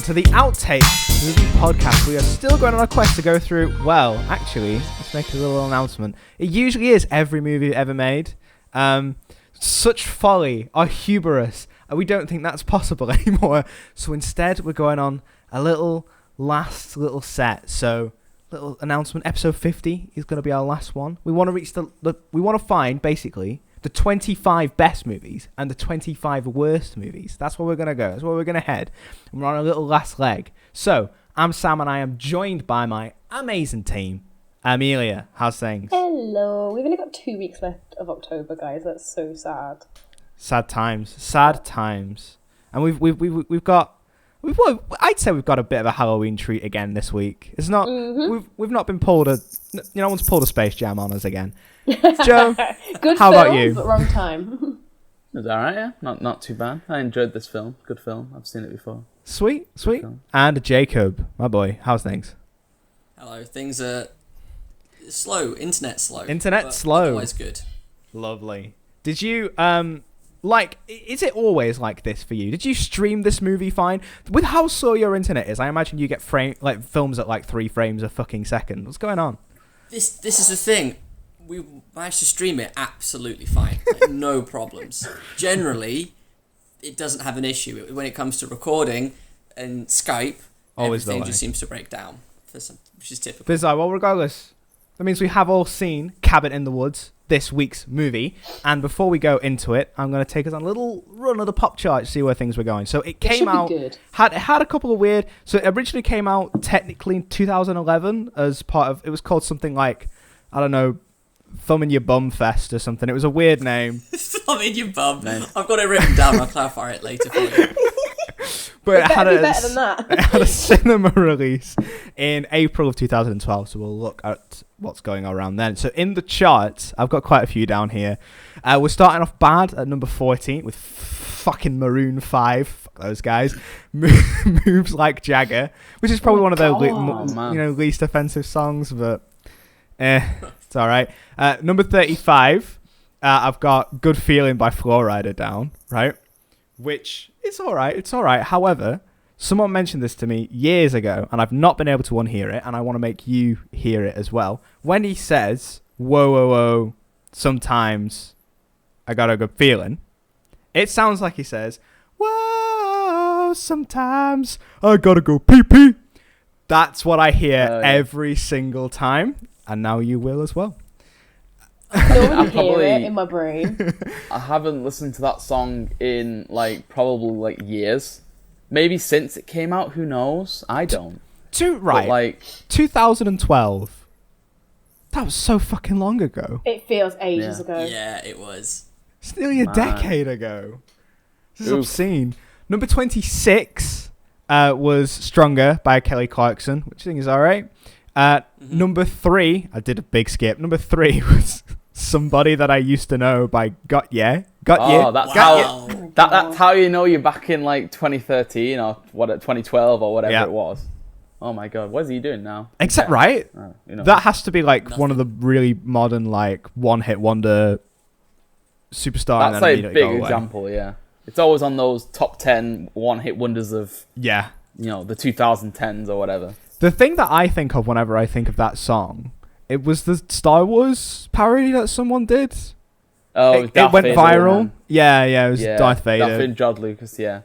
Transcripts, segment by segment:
to the Outtakes Movie Podcast. We are still going on a quest to go through, well, actually, let's make a little announcement. It usually is every movie ever made. Such folly, our hubris, and we don't think that's possible anymore. So instead, we're going on a last little set. So, little announcement, episode 50 is going to be our last one. We want to reach we want to find, basically, the 25 best movies and the 25 worst movies. That's where we're going to go. That's where we're going to head. And we're on a little last leg. So, I'm Sam and I am joined by my amazing team. Amelia, how's things? Hello. We've only got 2 weeks left of October, guys. That's so sad. Sad times. And we've got I'd say we've got a bit of a Halloween treat again this week. It's not we've not been no one's pulled a Space Jam on us again. Joe, good how film, about you? But wrong time. It was alright, yeah. Not too bad. I enjoyed this film. Good film. I've seen it before. Sweet. And Jacob, my boy, how's things? Hello. Things are slow. Internet slow. Otherwise good. Lovely. Did you is it always like this for you? Did you stream this movie fine? With how slow your internet is, I imagine you get films at 3 frames a fucking second. What's going on? This is the thing. We managed to stream it absolutely fine. No problems. Generally, it doesn't have an issue. When it comes to recording and Skype, everything just seems to break down, which is typical. Bizarre. Well, regardless, that means we have all seen Cabin in the Woods, this week's movie. And before we go into it, I'm going to take us on a little run of the pop chart to see where things were going. So it came out, had a couple of weird, so it originally came out technically in 2011 as part of, it was called something like, I don't know, Thumb in Your Bum Fest or something. It was a weird name. Thumb in Your Bum. I've got it written down. I'll clarify it later for you. But it had a cinema release in April of 2012, so we'll look at what's going on around then. So in the charts, I've got quite a few down here. We're starting off bad at number 14 with fucking Maroon 5. Fuck those guys. Moves Like Jagger, which is probably one of their least offensive songs, but it's all right. Number 35, I've got Good Feeling by Flow Rider down, right? Which it's all right. However, someone mentioned this to me years ago, and I've not been able to unhear it, and I want to make you hear it as well. When he says, whoa, whoa, whoa, sometimes I got a good feeling, it sounds like he says, whoa, sometimes I gotta go pee-pee. That's what I hear every single time, and now you will as well. I hear it in my brain. I haven't listened to that song in probably years. Maybe since it came out, who knows? I don't. 2012. That was so fucking long ago. It feels ages ago. Yeah, it was. It's nearly a decade ago. This is obscene. Number 26 was Stronger by Kelly Clarkson, which I think is alright. Number 3, I did a big skip. Number 3 was Somebody That I Used to Know by Got Ya. That's how you know you're back in 2013 or 2012 or whatever it was. Oh my god, what is he doing now? Right? That has to be one of the really modern one-hit wonder superstar. That's a big example, yeah. It's always on those top 10 one-hit wonders of the 2010s or whatever. The thing that I think of whenever I think of that song, it was the Star Wars parody that someone did. Oh, it went viral. Yeah, it was Darth Vader. Darth Vader, George Lucas, yeah.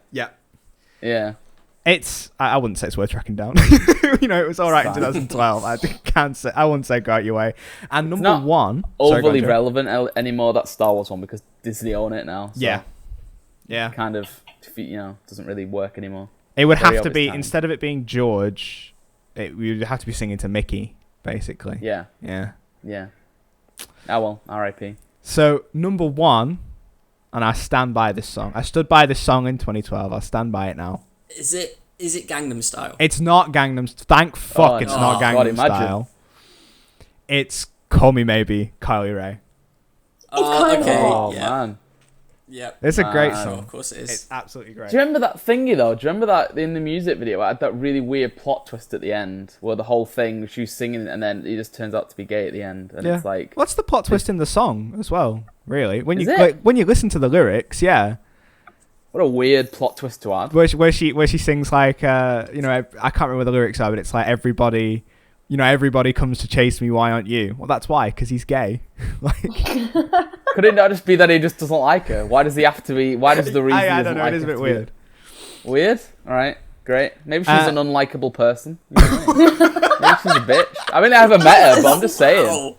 It's, I wouldn't say it's worth tracking down. It was alright in 2012. I wouldn't say go out your way. And number 1... overly relevant anymore, that Star Wars one, because Disney own it now. So yeah. Kind of, doesn't really work anymore. It would have to be, instead of it being George, we would have to be singing to Mickey, basically. Yeah. Oh well, R.I.P. So, number 1, and I stand by this song. I stood by this song in 2012. I'll stand by it now. Is it Gangnam Style? It's not Gangnam Style. Thank fuck it's not Gangnam Style. It's Call Me Maybe, Kylie Ray. Okay. Oh, man. Yep. It's a great song. Of course it is. It's absolutely great. Do you remember that thingy though? Do you remember that in the music video? It had that really weird plot twist at the end, where the whole thing she was singing and then he just turns out to be gay at the end, and it's like. What's the plot twist in the song as well? Really, when you listen to the lyrics, What a weird plot twist to add. Where she sings like I can't remember what the lyrics are, but it's like everybody comes to chase me, why aren't you? Well, that's why, because he's gay. Like, could it not just be that he just doesn't like her? Why does he have to be? Why does the reason? I don't know. It is a bit weird. Weird. All right. Great. Maybe she's an unlikable person. You know what I mean? Maybe she's a bitch. I mean, I haven't met her, but I'm just saying.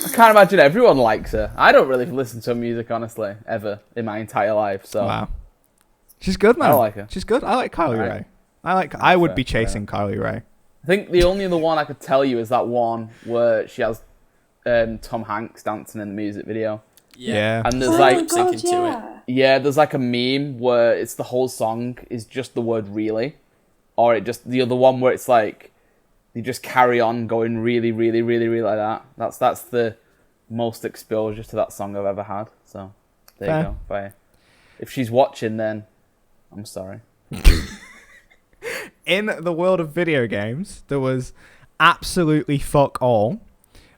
I can't imagine everyone likes her. I don't really listen to her music, honestly, ever in my entire life. So wow, she's good, man. I like her. She's good. I like Kylie Ray. I would be chasing Kylie Ray. I think the only other one I could tell you is that one where she has Tom Hanks dancing in the music video. Yeah. And there's there's like a meme where it's the whole song is just the word really, or it just the other one where it's like you just carry on going really, really, really, really like that. That's the most exposure to that song I've ever had. So there you go. Bye. If she's watching, then I'm sorry. In the world of video games, there was absolutely fuck all.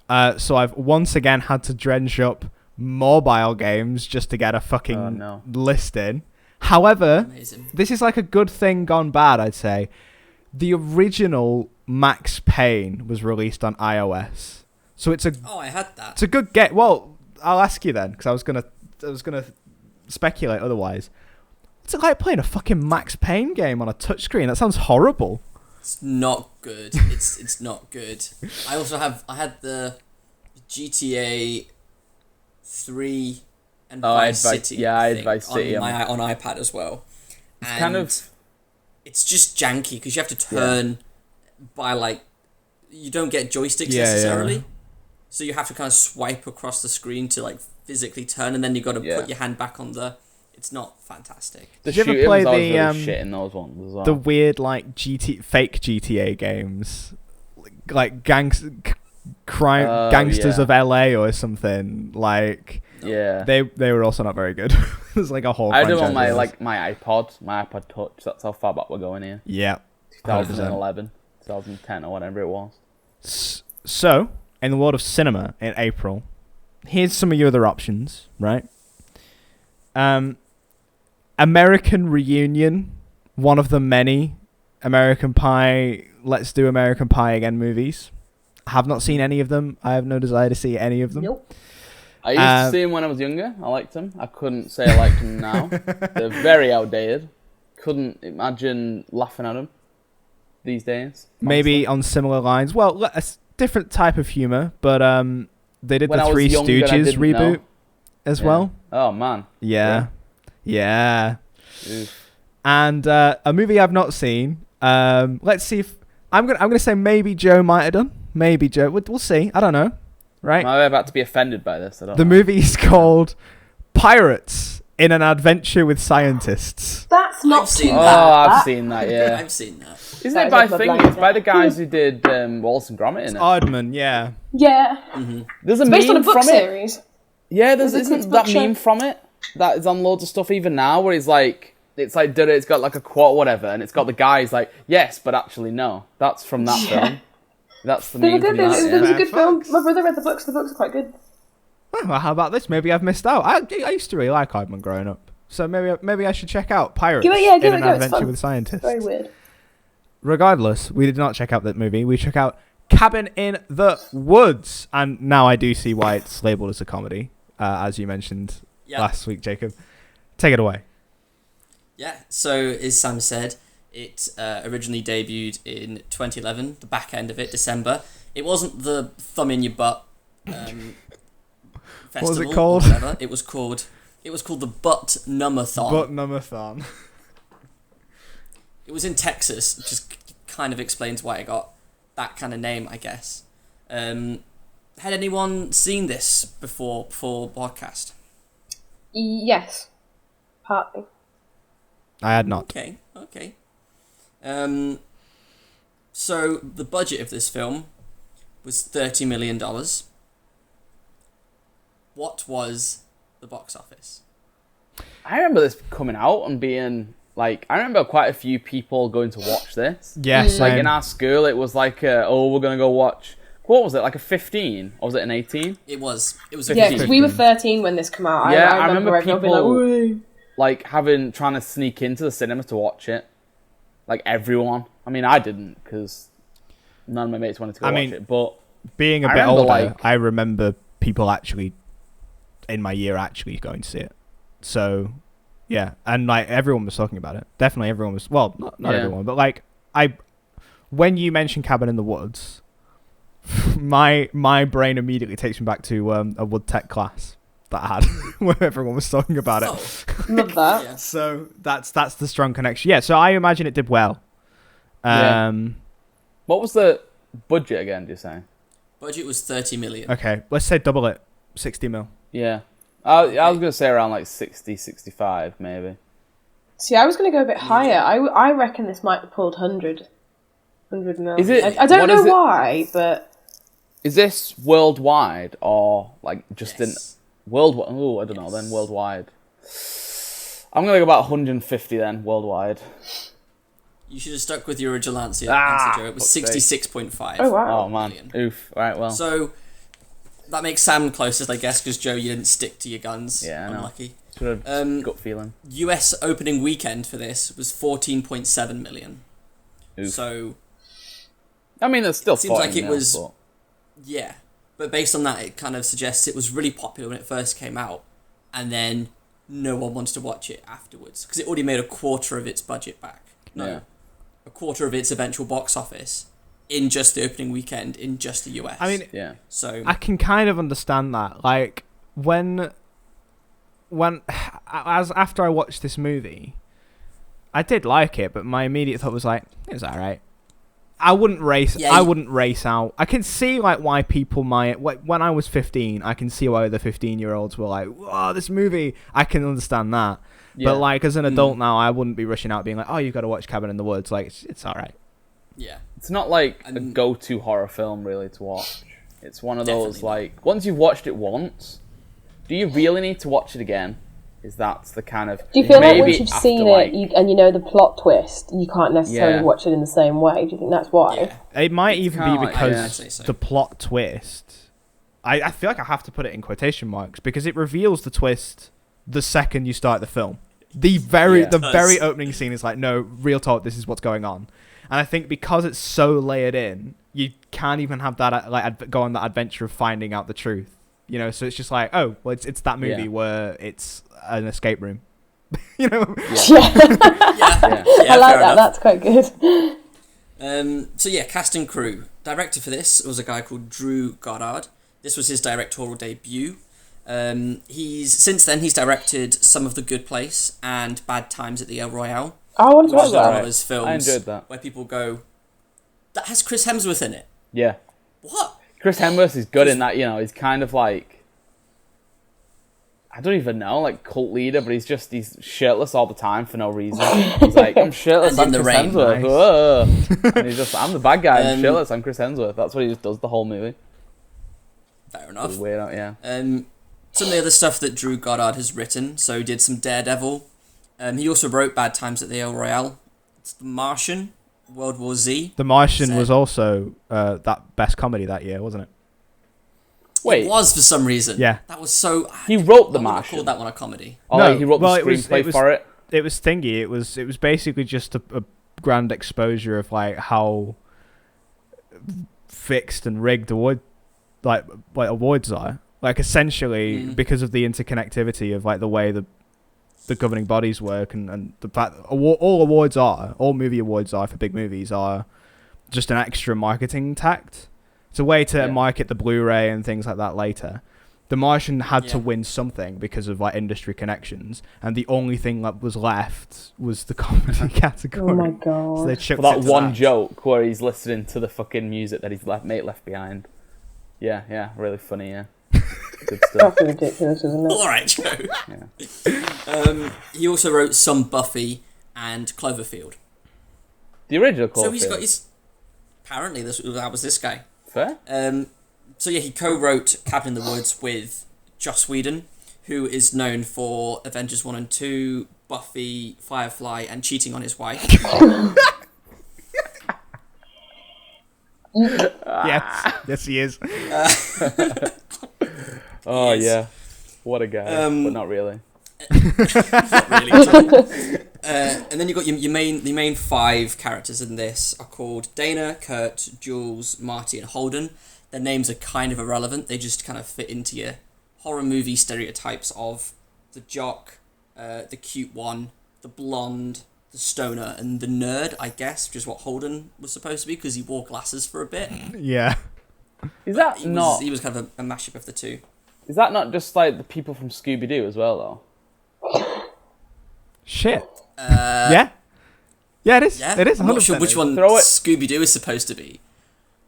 So I've once again had to dredge up mobile games just to get a fucking list in. However, this is like a good thing gone bad, I'd say. The original Max Payne was released on iOS, so it's a. Oh, I had that. It's a good get. Well, I'll ask you then, because I was gonna speculate otherwise. It's like playing a fucking Max Payne game on a touchscreen. That sounds horrible. It's not good. It's not good. I had the GTA 3 and Vice City. Yeah, I had Vice City on iPad as well. It's kind of. It's just janky because you have to turn by you don't get joysticks necessarily. Yeah. So you have to kind of swipe across the screen to physically turn, and then you got to put your hand back on the. It's not fantastic. Did you ever play the really shit in those ones as well. The weird fake GTA games, like gangsters of LA or something like? Yeah, they were also not very good. There's like a whole. I do on my iPod Touch. That's how far back we're going here. Yeah, 2011, 2010, or whatever it was. So, in the world of cinema in April, here's some of your other options, right? American Reunion, one of the many American Pie, Let's Do American Pie Again movies. I have not seen any of them. I have no desire to see any of them. Nope. I used to see them when I was younger. I liked them. I couldn't say I liked them now. They're very outdated. Couldn't imagine laughing at them these days. Honestly. Maybe on similar lines. Well, a different type of humor, but they did the Three Stooges reboot as well. Oh man. Yeah. And a movie I've not seen. Let's see if I'm gonna say maybe Joe might have done. Maybe Joe. We'll see. I don't know. Right? Am I about to be offended by this? I don't know. The movie is called Pirates in an Adventure with Scientists. That's not too bad. Oh, I've seen that, yeah. I've seen that. Isn't it by Thingy? It's by the guys who did Wallace and Gromit, isn't it? Aardman, yeah. Yeah. Mm-hmm. There's a It's meme based on a book from series. it. Yeah, isn't that show. meme from it? That is on loads of stuff even now, where it's got like a quote or whatever, and it's got the guys like, yes, but actually no. That's from that film. That's the They were meme good. from that, It was a good film. My brother read the books. The books are quite good. Well, how about this? Maybe I've missed out. I used to really like Aardman growing up, so maybe I should check out Pirates Give it a in an go. It's Adventure fun. with Scientists. Very weird. Regardless, we did not check out that movie. We check out Cabin in the Woods, and now I do see why it's labelled as a comedy, as you mentioned last week, Jacob. Take it away. Yeah, so as Sam said, it originally debuted in 2011, the back end of it, December. It wasn't the thumb in your butt festival. What was it called? Or whatever. It was called the Butt Nummathon. Butt Nummathon. It was in Texas, which just kind of explains why it got that kind of name, I guess. Had anyone seen this before podcast? Yes. Partly. I had not. Okay. So the budget of this film was $30 million. What was the box office? I remember this coming out and being like, I remember quite a few people going to watch this. Yes. Like in our school, it was like, we're going to go watch. What was it, like a 15? Or was it an 18? It was a 15. Yeah, 15. because we were 13 when this came out. Yeah, I remember people... everyone being like, like trying to sneak into the cinema to watch it. Like everyone. I mean, I didn't because none of my mates wanted to go watch it. But being a bit older, I remember people actually in my year actually going to see it. So yeah, and like everyone was talking about it. Definitely everyone was. Well, not everyone, but like when you mention Cabin in the Woods, my brain immediately takes me back to a wood tech class that I had where everyone was talking about it. Love that. Yeah. So that's the strong connection. Yeah, so I imagine it did well. What was the budget again, do you say? Budget was 30 million. Okay, let's say double it. 60 mil. Yeah. I was going to say around like 60, 65 maybe. See, I was going to go a bit higher. I reckon this might have pulled 100 mil. Is it? I don't know why, but... Is this worldwide or like just in... Worldwide? Oh, I don't know then. Worldwide. I'm going to go about 150 then, worldwide. You should have stuck with your original answer, Joe. It was 66.5. Oh, wow. Oh, man. Million. Oof. All right, well. So, that makes Sam closest, I guess, because Joe, you didn't stick to your guns. Yeah, I know. Unlucky. Sort of gut feeling. US opening weekend for this was 14.7 million. Oof. So, I mean, it's still seems like it mil, was... but... Yeah. But based on that, it kind of suggests it was really popular when it first came out, and then no one wanted to watch it afterwards, because it already made a quarter of its budget back. A quarter of its eventual box office in just the opening weekend in just the US. I mean, so I can kind of understand that. Like when after I watched this movie, I did like it, but my immediate thought was like, it was alright. I wouldn't race out. I can see like why people might. When I was 15, I can see why the 15-year-olds were like, "Whoa, this movie!" I can understand that. Yeah. But like as an adult now, I wouldn't be rushing out being like, "Oh, you got to watch Cabin in the Woods." Like it's all right. Yeah, it's not like a go-to horror film really to watch. It's one of those like once you've watched it once, do you really need to watch it again? Is that the kind of... Do you feel like once you've seen it and you know the plot twist, you can't necessarily watch it in the same way? Do you think that's why? Yeah. It might even be because the plot twist... I feel like I have to put it in quotation marks because it reveals the twist the second you start the film. The very opening scene is like, no, real talk, this is what's going on. And I think because it's so layered in, you can't even have that go on that adventure of finding out the truth. You know, so it's just like, oh, well, it's that movie where it's an escape room. You know? Yeah. I like that. Enough. That's quite good. So yeah, cast and crew. Director for this was a guy called Drew Goddard. This was his directorial debut. Since then he's directed Some of the Good Place and Bad Times at the El Royale. Oh, I want to watch that. Those films I enjoyed that. Where people go, that has Chris Hemsworth in it. Yeah. What? Chris Hemsworth is good in that, you know, he's kind of like, I don't even know, like cult leader, but he's shirtless all the time for no reason. He's like, I'm shirtless, I'm Chris Hemsworth. Nice. And he's just, I'm the bad guy, I'm shirtless, I'm Chris Hemsworth. That's what he just does the whole movie. Fair enough. Weird out, yeah. Some of the other stuff that Drew Goddard has written, so he did some Daredevil. He also wrote Bad Times at the El Royale. It's The Martian. World War Z. The Martian was also that best comedy that year, wasn't it? Wait, it was for some reason. Yeah, that was so. He wrote The Martian. Called that one a comedy? Oh, no, he wrote the screenplay for it. It was thingy. It was basically just a grand exposure of like how fixed and rigged awards are. Like essentially because of the interconnectivity of like the way the governing bodies work and the fact that all movie awards are for big movies are just an extra marketing tact. It's a way to market the Blu-ray and things like that later. The Martian had to win something because of like industry connections, and the only thing that was left was the comedy category. Oh my god! So for that one joke where he's listening to the fucking music that his mate left behind. Yeah, really funny. Yeah. Good stuff. That's ridiculous, isn't it? All right, Joe. Yeah. He also wrote some Buffy and Cloverfield. The original Cloverfield. So he's got his. Apparently, that was this guy. Fair. So yeah, he co-wrote Cabin in the Woods with Joss Whedon, who is known for Avengers 1 and 2, Buffy, Firefly, and cheating on his wife. Yes, he is. Oh yeah, what a guy, but not really. Not really at all. And then you've got your main 5 characters in this are called Dana, Kurt, Jules, Marty, and Holden. Their names are kind of irrelevant. They just kind of fit into your horror movie stereotypes of the jock, the cute one, the blonde, the stoner, and the nerd, I guess, which is what Holden was supposed to be because he wore glasses for a bit. Yeah. Is that He not... was kind of a mashup of the two. Is that not just like the people from Scooby-Doo as well, though? Shit. Yeah? Yeah, it is. Yeah? It is. 100%. I'm not sure which one Throw it- Scooby-Doo is supposed to be.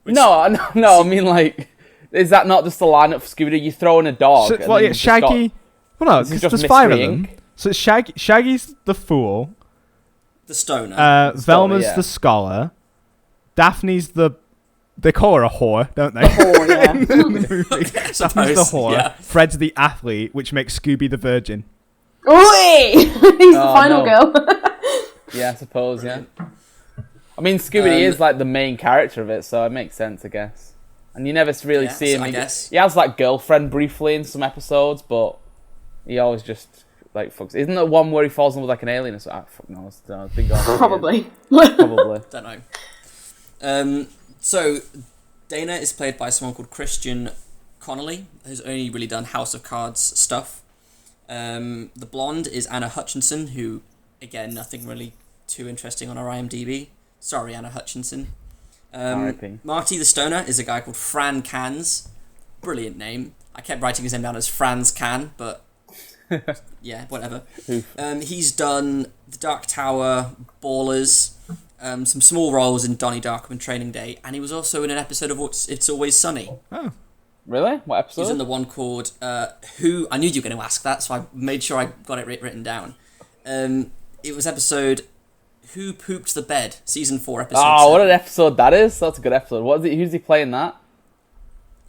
No, I mean, like, is that not just the lineup for Scooby-Doo? You throw in a dog. So, and well, then yeah, you've just Shaggy. got- Well, no, Is it because just there's 5 of Mystery them. Inc? So it's Shaggy's the fool. The stoner. Velma's yeah. the scholar. Daphne's the... They call her a whore, don't they? Oh, yeah. In the movie. I Daphne's the suppose, whore. yeah. Fred's the athlete, which makes Scooby the virgin. Oi! He's the final no. girl. Yeah, I suppose, yeah. I mean, Scooby is like the main character of it, so it makes sense, I guess. And you never really see him. I guess. He has like girlfriend briefly in some episodes, but he always just like fucks. Isn't there one where he falls in love with like an alien or something? Fuck no, I think Probably. Probably. Don't know. So Dana is played by someone called Christian Connolly, who's only really done House of Cards stuff. The blonde is Anna Hutchinson, who, again, nothing really too interesting on our IMDb. Sorry, Anna Hutchinson. R.I.P. Marty the Stoner is a guy called Fran Cans. Brilliant name. I kept writing his name down as Franz Can, but yeah, whatever. He's done The Dark Tower, Ballers, some small roles in Donnie Darko Training Day, and he was also in an episode of It's Always Sunny. Oh. Really? What episode? He was in the one called Who... I knew you were going to ask that, so I made sure I got it written down. It was episode Who Pooped the Bed, season 4, episode 7. what an episode that is. That's a good episode. What is it? Who's he playing that?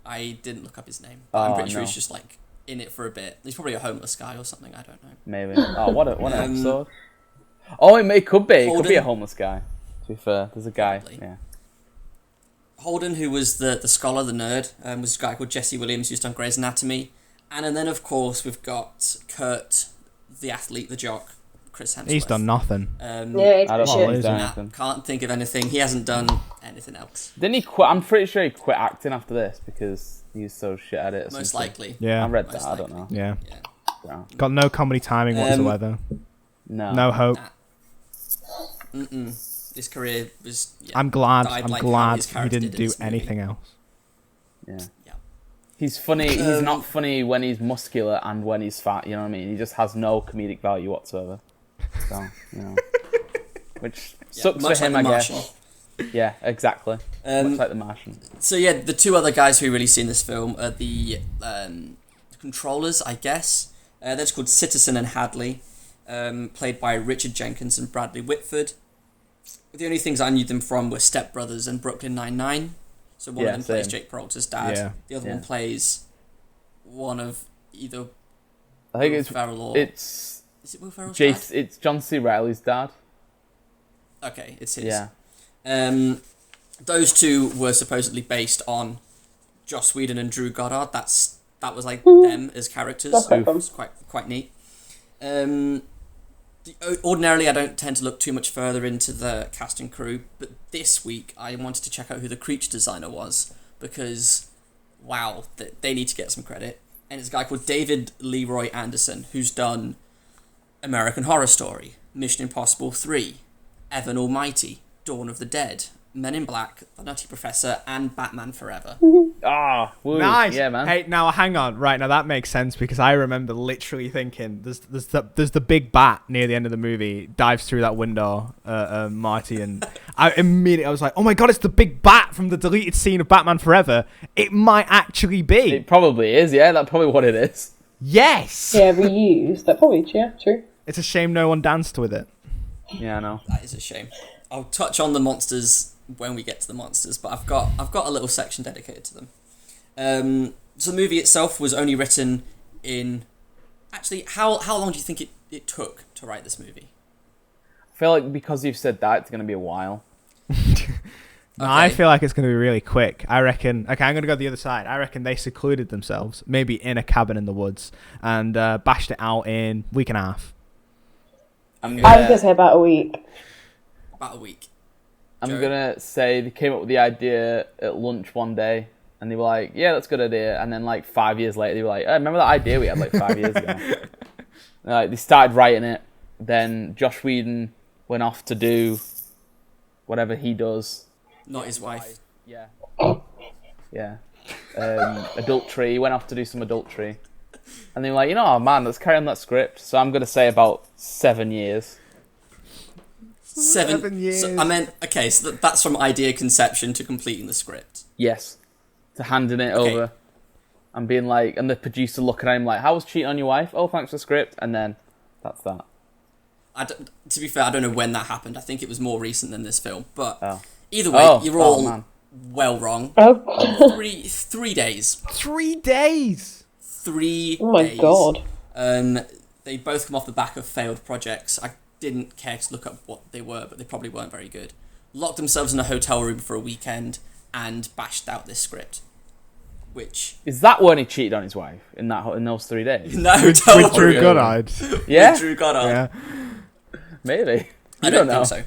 I didn't look up his name, but I'm pretty sure no. he's just like in it for a bit. He's probably a homeless guy or something, I don't know. Maybe. Oh, what an episode. Oh, it could be. It could be a Holden. homeless guy. To be fair, there's a guy. Probably. Yeah. Holden, who was the scholar, the nerd, was a guy called Jesse Williams, who's done Grey's Anatomy. And then, of course, we've got Kurt, the athlete, the jock, Chris Hemsworth. He's done nothing. Yeah, I don't shit. know if he's done Nah, anything. can't think of anything. He hasn't done anything else. Didn't he quit? I'm pretty sure he quit acting after this because he's so shit at it. Or Most something. likely. Yeah. I read that. Most I don't likely. know. Yeah. Yeah. Yeah. Got no comedy timing whatsoever. No. No hope. His career was... Yeah, I'm glad. died I'm like how glad his he character didn't did in do this movie. anything else. Yeah. Yeah. He's funny. He's not funny when he's muscular and when he's fat. You know what I mean? He just has no comedic value whatsoever. So, you know, which sucks for much him, like I the guess. Martian. Yeah, exactly. Much like the Martian. So yeah, the two other guys who we really see in this film are the controllers, I guess. They're just called Citizen and Hadley, played by Richard Jenkins and Bradley Whitford. The only things I knew them from were Step Brothers and Brooklyn Nine-Nine. So one of them plays Jake Peralta's dad. Yeah. The other one plays one of either I think Will it's Ferrell or... it's Is it Will Ferrell's Jace. dad? It's John C. Reilly's dad. Okay, it's his. Yeah. Those two were supposedly based on Joss Whedon and Drew Goddard. That was like them as characters. That's So quite fun. it's quite neat. Ordinarily, I don't tend to look too much further into the cast and crew, but this week I wanted to check out who the creature designer was because, wow, they need to get some credit. And it's a guy called David Leroy Anderson who's done American Horror Story, Mission Impossible 3, Evan Almighty, Dawn of the Dead, Men in Black, The Nutty Professor, and Batman Forever. Ah, woo. Nice. Yeah, man. Hey, now hang on. Right now that makes sense because I remember literally thinking there's the big bat near the end of the movie dives through that window, Marty, and I was like, oh my god, it's the big bat from the deleted scene of Batman Forever. It might actually be. It probably is. Yeah, that's probably what it is. Yes. Yeah, reused. That probably, yeah, true. It's a shame no one danced with it. Yeah, I know. That is a shame. I'll touch on the monsters when we get to the monsters, but I've got a little section dedicated to them. So the movie itself was only written in... Actually, how long do you think it took to write this movie? I feel like because you've said that, it's going to be a while. Okay. I feel like it's going to be really quick. I reckon... Okay, I'm going to go the other side. I reckon they secluded themselves, maybe in a cabin in the woods, and bashed it out in a week and a half. I was going to say about a week. About a week. I'm going to say they came up with the idea at lunch one day, and they were like, yeah, that's a good idea. And then, like, 5 years later, they were like, remember that idea we had, like, 5 years ago? Like, they started writing it. Then Josh Whedon went off to do whatever he does. Not his wife. Yeah. Yeah. Adultery. He went off to do some adultery. And they were like, oh man, let's carry on that script. So I'm going to say about 7 years. 7 years. So, so that's from idea conception to completing the script. Yes. To handing it over. And being like, and the producer looking at him like, how was cheating on your wife? Oh, thanks for the script. And then that's that. To be fair, I don't know when that happened. I think it was more recent than this film. But either way, you're all well wrong. Oh. 3 days. 3 days? 3 days. Oh my god. They both come off the back of failed projects. I didn't care to look up what they were, but they probably weren't very good. Locked themselves in a hotel room for a weekend and bashed out this script. Which is that when he cheated on his wife in those 3 days? In that hotel with Drew Goddard. Yeah, with Drew Goddard. Yeah, maybe. I don't think so.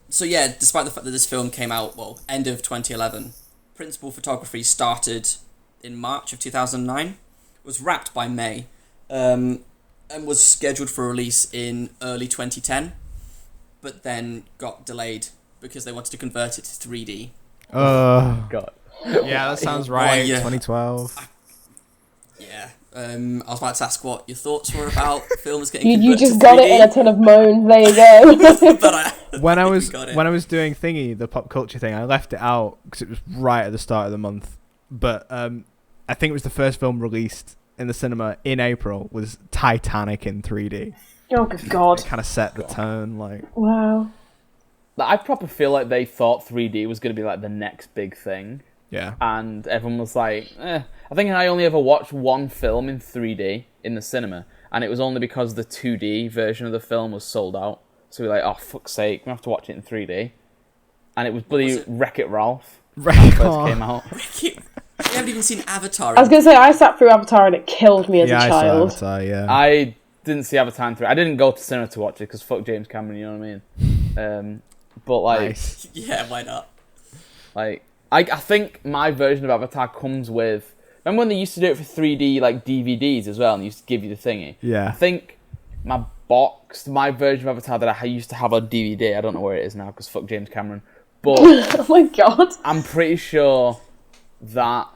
So yeah, despite the fact that this film came out end of 2011, principal photography started in March of 2009, was wrapped by May, and was scheduled for release in early 2010, but then got delayed because they wanted to convert it to 3D. God. Yeah, that sounds right. 2012. Yeah. I was about to ask what your thoughts were about films getting You converted just to got 3D. it in a ton of moans. There you go. But when I was doing Thingy, the pop culture thing, I left it out because it was right at the start of the month. But I think it was the first film released in the cinema in April was Titanic in 3D. Oh good god. It kind of set the tone, like. Wow. I proper feel like they thought 3D was going to be like the next big thing. Yeah. And everyone was like, I think I only ever watched one film in 3D in the cinema, and it was only because the 2D version of the film was sold out. So we were like, oh, fuck's sake, we have to watch it in 3D. And it was bloody Wreck-It Ralph. When it first came out. You haven't even seen Avatar. I was going to say, I sat through Avatar and it killed me as a child. I saw Avatar, yeah. I didn't see Avatar in 3D. I didn't go to cinema to watch it because fuck James Cameron, you know what I mean? But like... Nice. Yeah, why not? Like... I think my version of Avatar comes with... Remember when they used to do it for 3D like DVDs as well, and they used to give you the thingy? Yeah. I think my version of Avatar that I used to have on DVD, I don't know where it is now because fuck James Cameron, but oh my god. I'm pretty sure that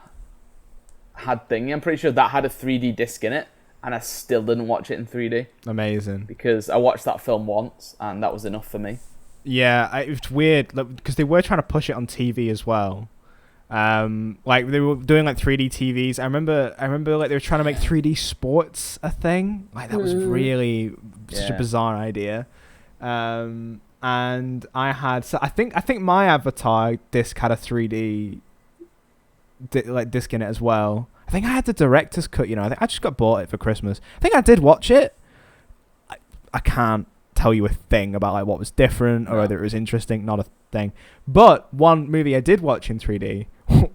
had thingy. I'm pretty sure that had a 3D disc in it, and I still didn't watch it in 3D. Amazing. Because I watched that film once, and that was enough for me. Yeah, it was weird because they were trying to push it on TV as well. Like they were doing like 3D TVs. I remember like they were trying to make 3D sports a thing. Like that was really such a bizarre idea. And I had I think my Avatar disc had a 3D disc in it as well. I think I had the director's cut. I think I just got bought it for Christmas. I think I did watch it. I can't tell you a thing about like what was different or whether it was interesting. Not a thing. But one movie I did watch in 3D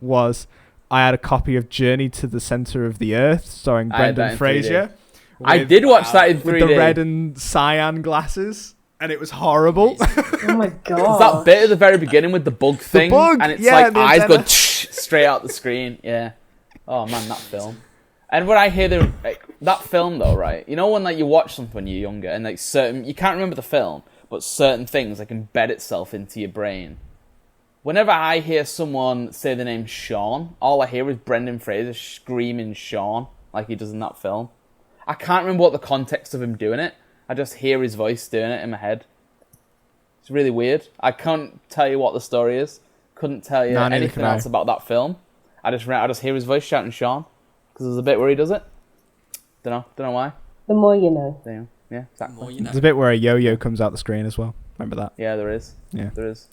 was I had a copy of Journey to the Center of the Earth starring Brendan Fraser. I did watch that in 3D with the red and cyan glasses, and it was horrible. Oh my god! It's that bit at the very beginning with the bug thing, and it's like eyes go straight out the screen. Yeah. Oh man, that film. And when I hear that film though, right? You know when like you watch something when you're younger and like you can't remember the film, but certain things like embed itself into your brain. Whenever I hear someone say the name Sean, all I hear is Brendan Fraser screaming Sean like he does in that film. I can't remember what the context of him doing it. I just hear his voice doing it in my head. It's really weird. I can't tell you what the story is. Couldn't tell you anything else about that film. I just hear his voice shouting Sean. Because there's a bit where he does it. Don't know why. The more you know. Yeah, exactly. The more you know. There's a bit where a yo-yo comes out the screen as well. Remember that? Yeah, there is. Yeah. There is.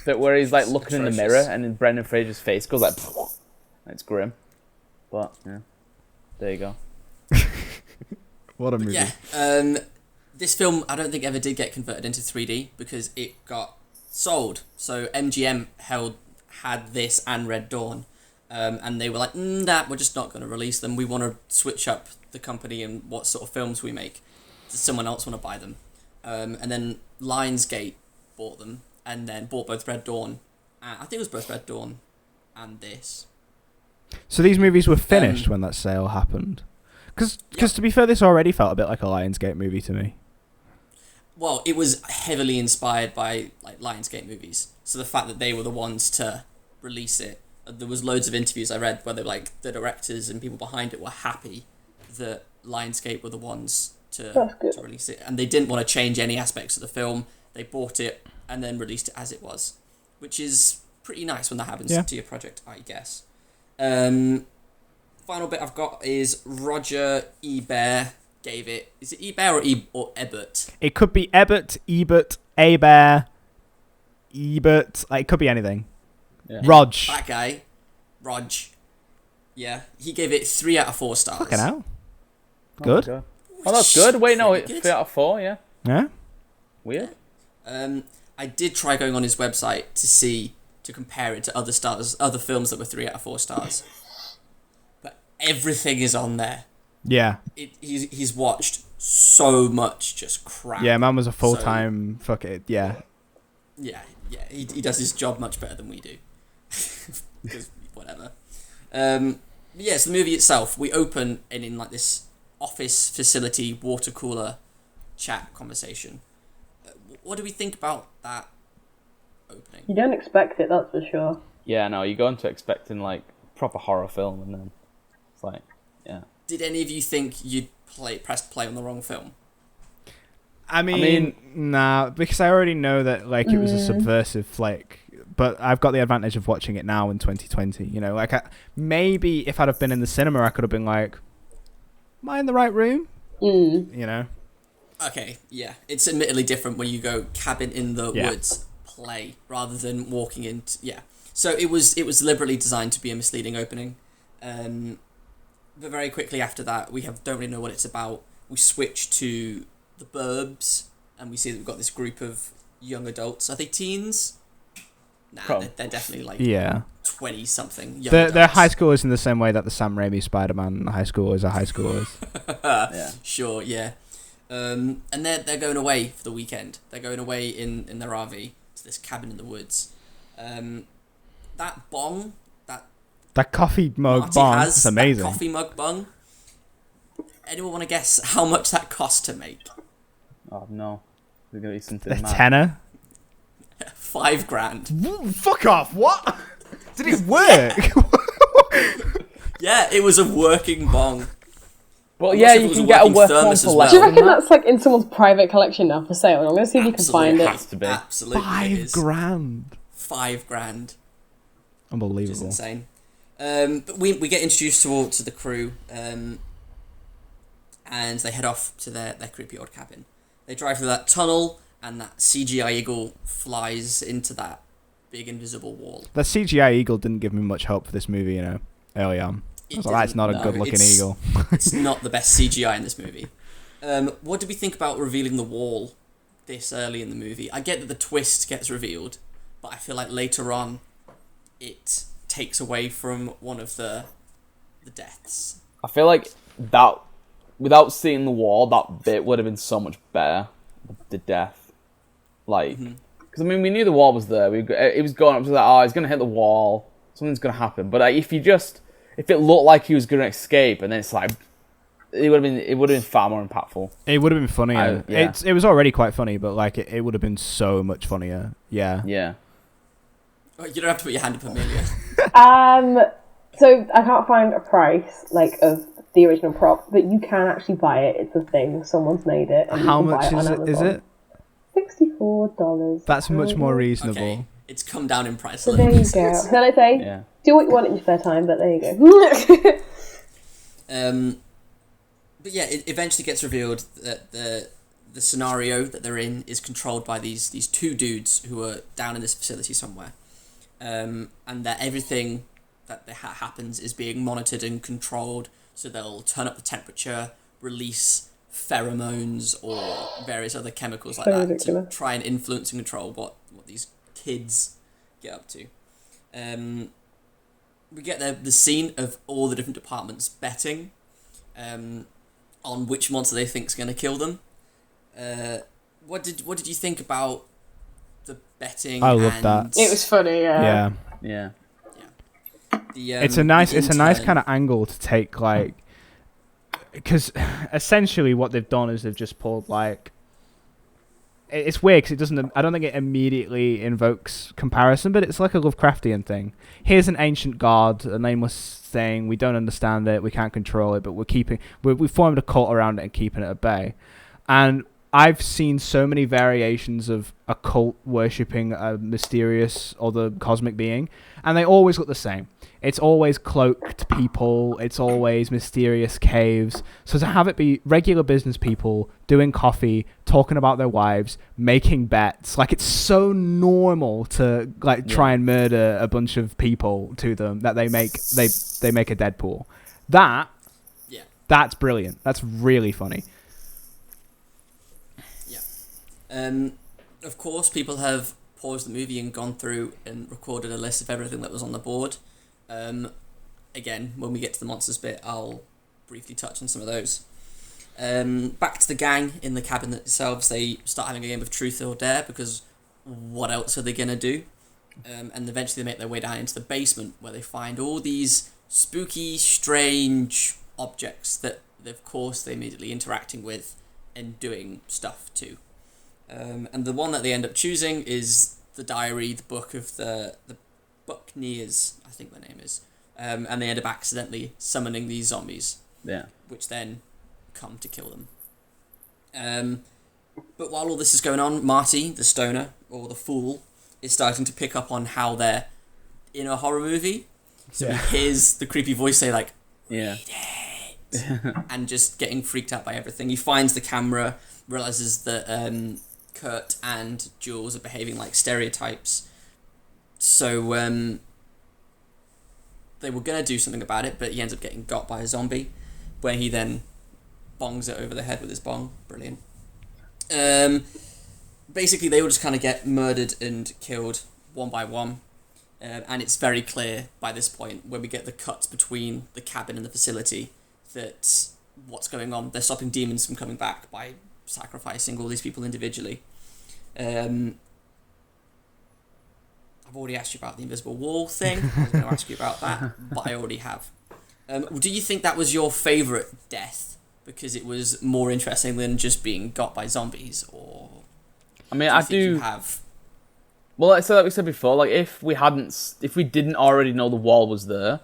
Bit where he's like looking in the mirror and then Brendan Fraser's face goes like... It's grim. But, yeah. There you go. What a movie. Yeah. This film, I don't think ever did get converted into 3D because it got sold. So MGM had this and Red Dawn, and they were like, we're just not going to release them. We want to switch up the company and what sort of films we make. Does someone else want to buy them? And then Lionsgate bought them, and then bought both Red Dawn. I think it was both Red Dawn and this. So these movies were finished when that sale happened? Because to be fair, this already felt a bit like a Lionsgate movie to me. Well, it was heavily inspired by like Lionsgate movies. So the fact that they were the ones to release it, there was loads of interviews I read where they like the directors and people behind it were happy that Lionsgate were the ones to release it, and they didn't want to change any aspects of the film. They bought it and then released it as it was, which is pretty nice when that happens to your project, I guess. Final bit I've got is Roger Ebert gave it. Is it Ebert or Ebert? It could be Ebert, Ebert, Ebert. Like, it could be anything. Yeah. Rog. That guy, Rog. Yeah, he gave it 3 out of 4 stars. Fucking hell. Good. Oh, that's good. Wait, no, 3 out of 4. Yeah. Yeah. Weird. I did try going on his website to compare it to other films that were 3 out of 4 stars. But everything is on there. Yeah. He's watched so much just crap. Yeah, man was a full-time... fuck it, yeah. Yeah. He does his job much better than we do. Because, whatever. So the movie itself, we open in like this office facility water cooler chat conversation. What do we think about that opening? You don't expect it, that's for sure. Yeah, no, you go into expecting like proper horror film, and then it's like, yeah. Did any of you think you'd pressed play on the wrong film? I mean, nah, because I already know that like it was a subversive flick. But I've got the advantage of watching it now in 2020. You know, like maybe if I'd have been in the cinema, I could have been like, "Am I in the right room?" You know. Okay, yeah, it's admittedly different when you go cabin in the woods play rather than walking into So it was deliberately designed to be a misleading opening, but very quickly after that we don't really know what it's about. We switch to the Burbs and we see that we've got this group of young adults. Are they teens? Nah, they're definitely like 20 something. They're high schoolers in the same way that the Sam Raimi Spider-Man high schoolers are high schoolers. Yeah, sure, yeah. And they're going away for the weekend. They're going away in their RV to this cabin in the woods. That bong, that coffee mug Marty bong, has, is amazing. That coffee mug bong. Anyone want to guess how much that cost to make? Oh no, we're gonna be something. A tenner. $5,000. Fuck off! What? Did it work? Yeah, it was a working bong. Well, yeah, you can get a work one for less. Do you reckon that's like in someone's private collection now for sale? I'm gonna see if you can find it. It has to be. Absolutely, $5,000. $5,000. Unbelievable. Which is insane. But we get introduced to the crew, and they head off to their creepy old cabin. They drive through that tunnel, and that CGI eagle flies into that big invisible wall. That CGI eagle didn't give me much hope for this movie, you know, early on. I was like, that's not a good-looking eagle. It's not the best CGI in this movie. What do we think about revealing the wall this early in the movie? I get that the twist gets revealed, but I feel like later on it takes away from one of the deaths. I feel like that, without seeing the wall, that bit would have been so much better. The death. Like, because I mean, we knew the wall was there. It was going up to that, he's going to hit the wall. Something's going to happen. But if it looked like he was going to escape, and then it's like, it would have been far more impactful. It would have been funnier. It was already quite funny, but like it would have been so much funnier. Yeah. Yeah. You don't have to put your hand up, Amelia. So I can't find a price like of the original prop, but you can actually buy it. It's a thing. Someone's made it. And how much is it? $64. That's much more reasonable. Okay. It's come down in price. So there you go. So let's say, do what you want in your spare time, but there you go. But yeah, it eventually gets revealed that the scenario that they're in is controlled by these 2 dudes who are down in this facility somewhere, and that everything that happens is being monitored and controlled. So they'll turn up the temperature, release pheromones or various other chemicals like that to try and influence and control what these kids get up to. We get the scene of all the different departments betting on which monster they think is going to kill them. What did you think about the betting? I love that. It was funny, yeah. Yeah. It's a nice kind of angle to take, like, because essentially what they've done is they've just pulled, like, it's weird because it doesn't. I don't think it immediately invokes comparison, but it's like a Lovecraftian thing. Here's an ancient god, a nameless thing. We don't understand it. We can't control it, but we formed a cult around it and keeping it at bay. And I've seen so many variations of a cult worshipping a mysterious or the cosmic being, and they always look the same. It's always cloaked people. It's always mysterious caves. So to have it be regular business people doing coffee, talking about their wives, making bets, like, it's so normal to try and murder a bunch of people to them that they make a Deadpool. That's brilliant. That's really funny. Of course, people have paused the movie and gone through and recorded a list of everything that was on the board. Again, when we get to the monsters bit, I'll briefly touch on some of those. Back to the gang in the cabin themselves, they start having a game of truth or dare, because what else are they going to do? And eventually they make their way down into the basement, where they find all these spooky, strange objects that, of course, they're immediately interacting with and doing stuff to. And the one that they end up choosing is the diary, the book of the Buccaneers, I think their name is. And they end up accidentally summoning these zombies. Yeah. Which then come to kill them. But while all this is going on, Marty, the stoner, or the fool, is starting to pick up on how they're in a horror movie. So he hears the creepy voice say, like, "Read it," and just getting freaked out by everything. He finds the camera, realizes that Kurt and Jules are behaving like stereotypes. So they were going to do something about it, but he ends up getting got by a zombie, where he then bongs it over the head with his bong. Brilliant. Basically, they all just kind of get murdered and killed one by one. And it's very clear by this point, when we get the cuts between the cabin and the facility, that what's going on. They're stopping demons from coming back by sacrificing all these people individually. I've already asked you about the invisible wall thing. I was going to ask you about that, but I already have. Do you think that was your favourite death because it was more interesting than just being got by zombies, or? I mean, I do. You have. Well, so like we said before, like if we didn't already know the wall was there,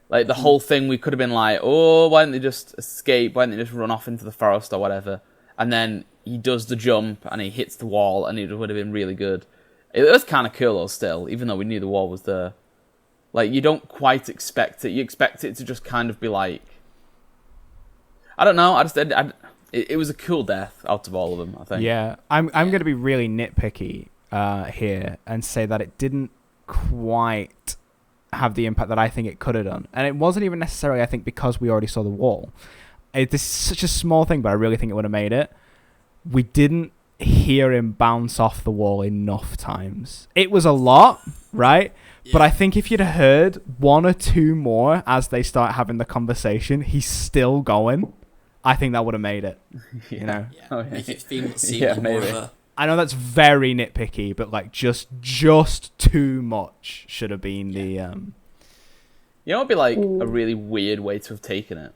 like the whole thing, we could have been like, oh, why didn't they just escape? Why didn't they just run off into the forest or whatever? And then he does the jump and he hits the wall, and it would have been really good. It was kind of cool though, still, even though we knew the wall was there. Like, you don't quite expect it. You expect it to just kind of be like, I don't know. It was a cool death out of all of them, I think. Yeah, I'm going to be really nitpicky here and say that it didn't quite have the impact that I think it could have done. And it wasn't even necessarily, I think, because we already saw the wall. This is such a small thing, but I really think it would have made it. We didn't hear him bounce off the wall enough times. It was a lot, right? Yeah. But I think if you'd have heard one or two more as they start having the conversation, he's still going, I think that would have made it. Yeah. You know? Yeah. Make it seem like more of a... I know that's very nitpicky, but like just too much should have been the... You know, it'd be like a really weird way to have taken it.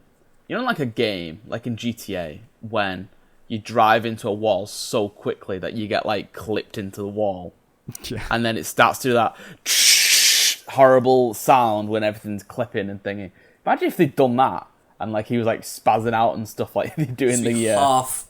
You know, like a game, like in GTA, when you drive into a wall so quickly that you get like clipped into the wall, and then it starts to do that horrible sound when everything's clipping and thingy. Imagine if they'd done that, and like he was like spazzing out and stuff, like doing so the he half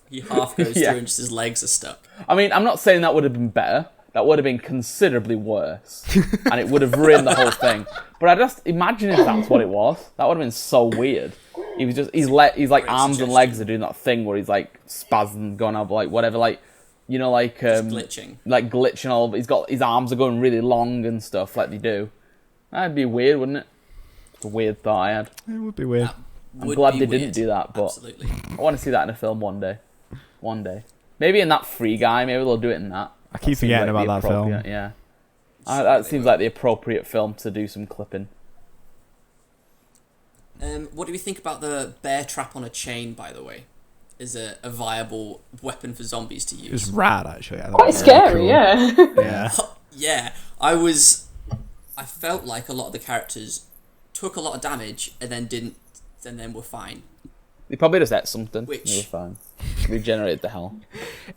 goes through and just his legs are stuck. I mean, I'm not saying that would have been better. That would have been considerably worse, and it would have ruined the whole thing. But I just imagine if that's what it was. That would have been so weird. He was just he's like arms and legs are doing that thing where he's like spazzing, going up like whatever, like you know, like glitching all. He's got his arms are going really long and stuff like they do. That'd be weird, wouldn't it? It's a weird thought I had. It would be weird. I'm glad they didn't do that, but absolutely. I want to see that in a film one day. One day, maybe in that Free Guy. Maybe they'll do it in that. I keep forgetting about that film. Yeah, That seems like the appropriate film to do some clipping. What do we think about the bear trap on a chain, by the way? Is a viable weapon for zombies to use. It was rad, actually. Quite scary, yeah. Yeah. Yeah, I felt like a lot of the characters took a lot of damage and then were fine. They probably just ate something. Which... They were fine. Regenerated the hell.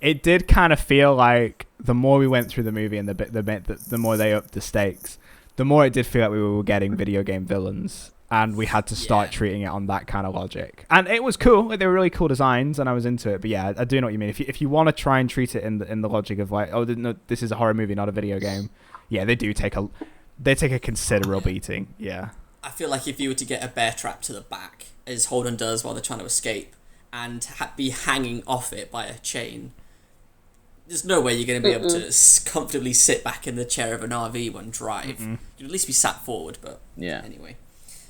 It did kind of feel like the more we went through the movie and the more they upped the stakes, the more it did feel like we were getting video game villains. And we had to start treating it on that kind of logic. And it was cool. Like, they were really cool designs, and I was into it. But yeah, I do know what you mean. If you want to try and treat it in the logic of like, oh, no, this is a horror movie, not a video game. Yeah, they take a considerable beating. Yeah. I feel like if you were to get a bear trap to the back, as Holden does while they're trying to escape, and be hanging off it by a chain, there's no way you're going to be able to comfortably sit back in the chair of an RV when drive. You'd at least be sat forward, but anyway.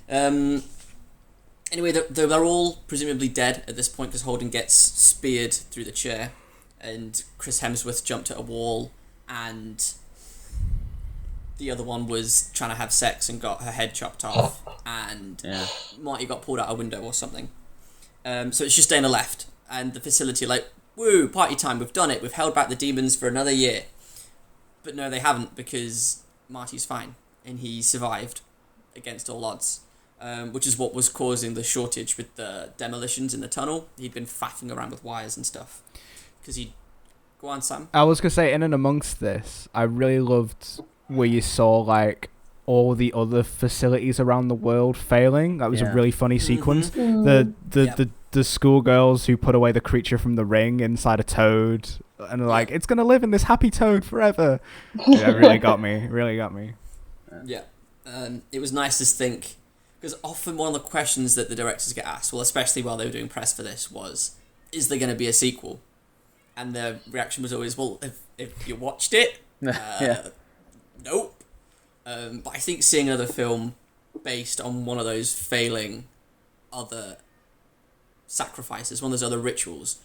Anyway, they're all presumably dead at this point because Holden gets speared through the chair, and Chris Hemsworth jumped at a wall, and the other one was trying to have sex and got her head chopped off, and Marty got pulled out a window or something. So it's just Dana left, and the facility are like, woo, party time, we've done it, we've held back the demons for another year. But no, they haven't, because Marty's fine, and he survived against all odds. Which is what was causing the shortage with the demolitions in the tunnel. He'd been faffing around with wires and stuff. Because he'd... Go on, Sam. I was going to say, in and amongst this, I really loved where you saw, like, all the other facilities around the world failing. That was a really funny sequence. The schoolgirls who put away the creature from the ring inside a toad. And like, it's going to live in this happy toad forever. Yeah, it really got me. Really got me. Yeah. It was nice to think... Because often one of the questions that the directors get asked, well, especially while they were doing press for this, was, is there going to be a sequel? And the reaction was always, well, if you watched it, nope. But I think seeing another film based on one of those failing other sacrifices, one of those other rituals,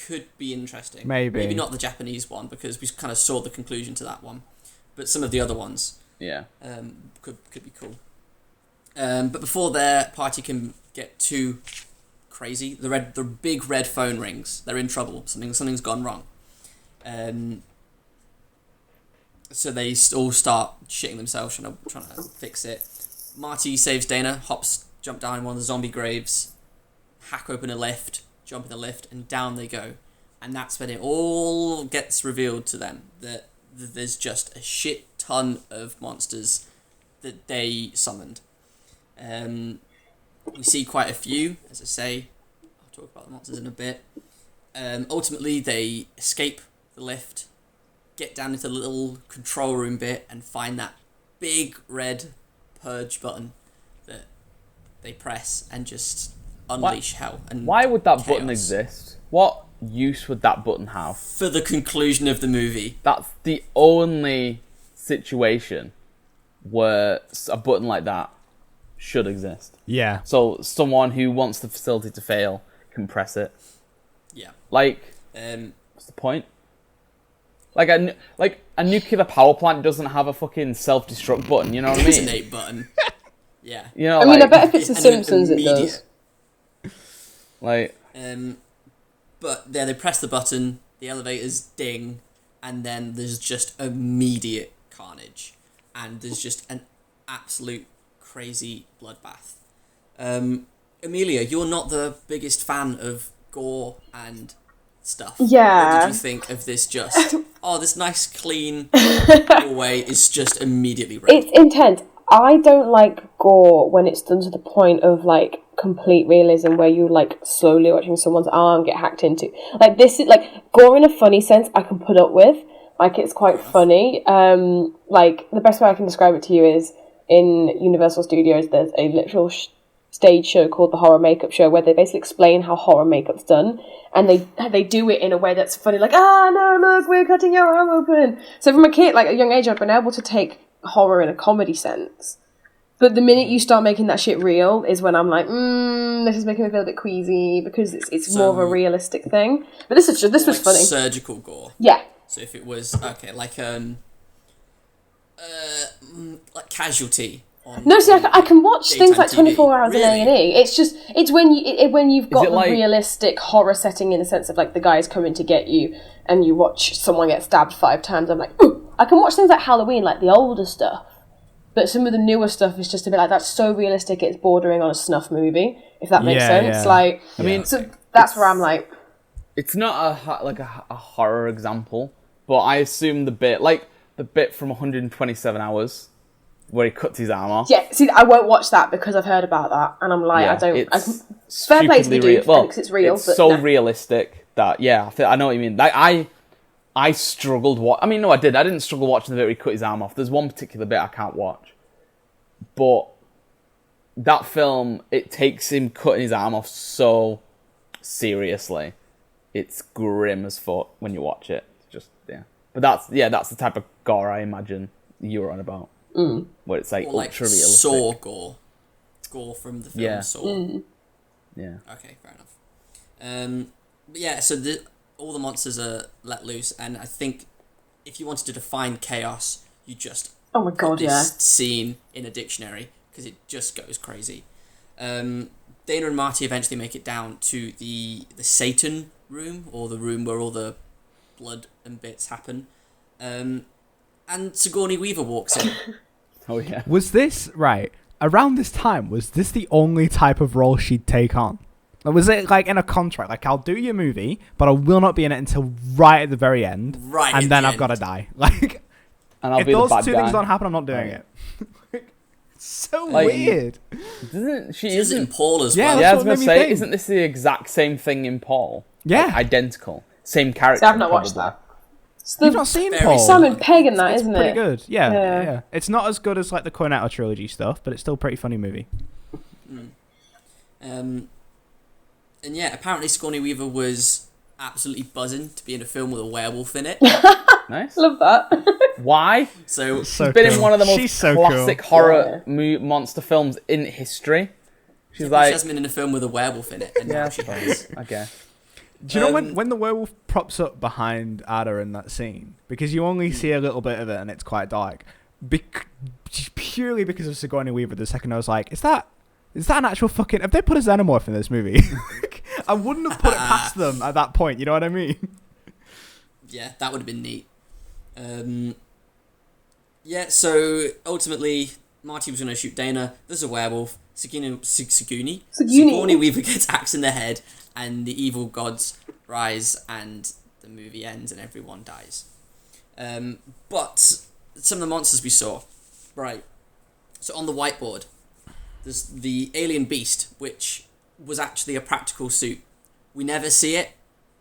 could be interesting. Maybe not the Japanese one, because we kind of saw the conclusion to that one. But some of the other ones could be cool. But before their party can get too crazy, the big red phone rings. They're in trouble. Something's gone wrong. So they all start shitting themselves, trying to fix it. Marty saves Dana, jump down in one of the zombie graves, hack open a lift, jump in the lift, and down they go. And that's when it all gets revealed to them that there's just a shit ton of monsters that they summoned. We see quite a few, as I say. I'll talk about the monsters in a bit. Ultimately, they escape the lift, get down into the little control room bit, and find that big red purge button that they press and just unleash hell. And why would that chaos. Button exist? What use would that button have? For the conclusion of the movie. That's the only situation where a button like that should exist. Yeah. So someone who wants the facility to fail can press it. Yeah. Like, what's the point? Like a nuclear power plant doesn't have a fucking self-destruct button. You know what I mean? It's an 8 button. Yeah. You know, I mean, I bet if it's The Simpsons, it does. Like. But yeah, they press the button, the elevators ding, and then there's just immediate carnage, and there's just an absolute crazy bloodbath. Amelia, you're not the biggest fan of gore and stuff. Yeah. What did you think of this this nice clean way is just immediately red? It's intense. I don't like gore when it's done to the point of like complete realism where you like slowly watching someone's arm get hacked into. Like this is like gore in a funny sense I can put up with. Like it's quite funny. Like the best way I can describe it to you is in Universal Studios there's a literal stage show called the Horror Makeup Show where they basically explain how horror makeup's done, and they do it in a way that's funny, like, no, look, we're cutting your arm open. So from a kid, like a young age, I've been able to take horror in a comedy sense. But the minute you start making that shit real is when I'm like, this is making me feel a bit queasy, because it's more of a realistic thing. But this was funny. Surgical gore. Yeah. So if it was, okay, like, like Casualty. No, see, I can watch things like 24 Hours in Really? A&E. It's just, it's when you've got the like... realistic horror setting in the sense of like the guy's coming to get you and you watch someone get stabbed 5 times. I'm like, ooh, I can watch things like Halloween, like the older stuff. But some of the newer stuff is just a bit like, that's so realistic it's bordering on a snuff movie, if that makes sense. Yeah. Like, I mean, so that's where I'm like... It's not a horror example, but I assume the bit from 127 Hours, where he cuts his arm off. Yeah, see, I won't watch that because I've heard about that, and I'm like, fair play to the dude, because it's real. It's but so no. realistic that, I know what you mean. Like, I struggled I didn't struggle watching the bit where he cut his arm off. There's one particular bit I can't watch. But that film, it takes him cutting his arm off so seriously. It's grim as fuck when you watch it. It's just, yeah. But that's the type of gore I imagine you were on about. Where it's like or like ultra realistic. Saw gore. Gore from the film Saw. Yeah. Okay, fair enough. But yeah, so all the monsters are let loose, and I think if you wanted to define chaos, you just Oh my god, put this yeah. scene in a dictionary, because it just goes crazy. Dana and Marty eventually make it down to the Satan room, or the room where all the blood and bits happen. And Sigourney Weaver walks in. Oh, yeah. Was this, right, around this time, was this the only type of role she'd take on? Like, was it like in a contract? Like, I'll do your movie, but I will not be in it until right at the very end. Right, and at then the I've got to end. die. Like, And I'll if be the those bad two guy. things don't happen, I'm not doing it. It's so Like, weird. Isn't she? She does it in Paul as Yeah, well. Yeah, I that's was what gonna made me say, think. isn't this the exact same thing in Paul? Yeah. Like, identical, same character. See, I've not watched probably. that. It's You've the not seen very Paul? Simon Pegg in that, It's isn't pretty it? good. Yeah, Yeah. yeah. It's not as good as like the Cornetto trilogy stuff, but it's still a pretty funny movie. And yeah, apparently Sigourney Weaver was absolutely buzzing to be in a film with a werewolf in it. Nice. Love that. Why? So So Been in cool. one of the most She's so classic cool. horror monster films in history. She's she like, hasn't been in a film with a werewolf in it, and now she has. I guess. Do you know when the werewolf props up behind Ada in that scene? Because you only see a little bit of it and it's quite dark. Purely because of Sigourney Weaver, the second I was like, is that an actual fucking... Have they put a xenomorph in this movie? I wouldn't have put it past them at that point, you know what I mean? Yeah, that would have been neat. Yeah, so ultimately, Marty was going to shoot Dana. There's a werewolf. Sigourney Weaver gets axed in the head, and the evil gods rise, and the movie ends, and everyone dies. But some of the monsters we saw, right? So on the whiteboard, there's the alien beast, which was actually a practical suit. We never see it.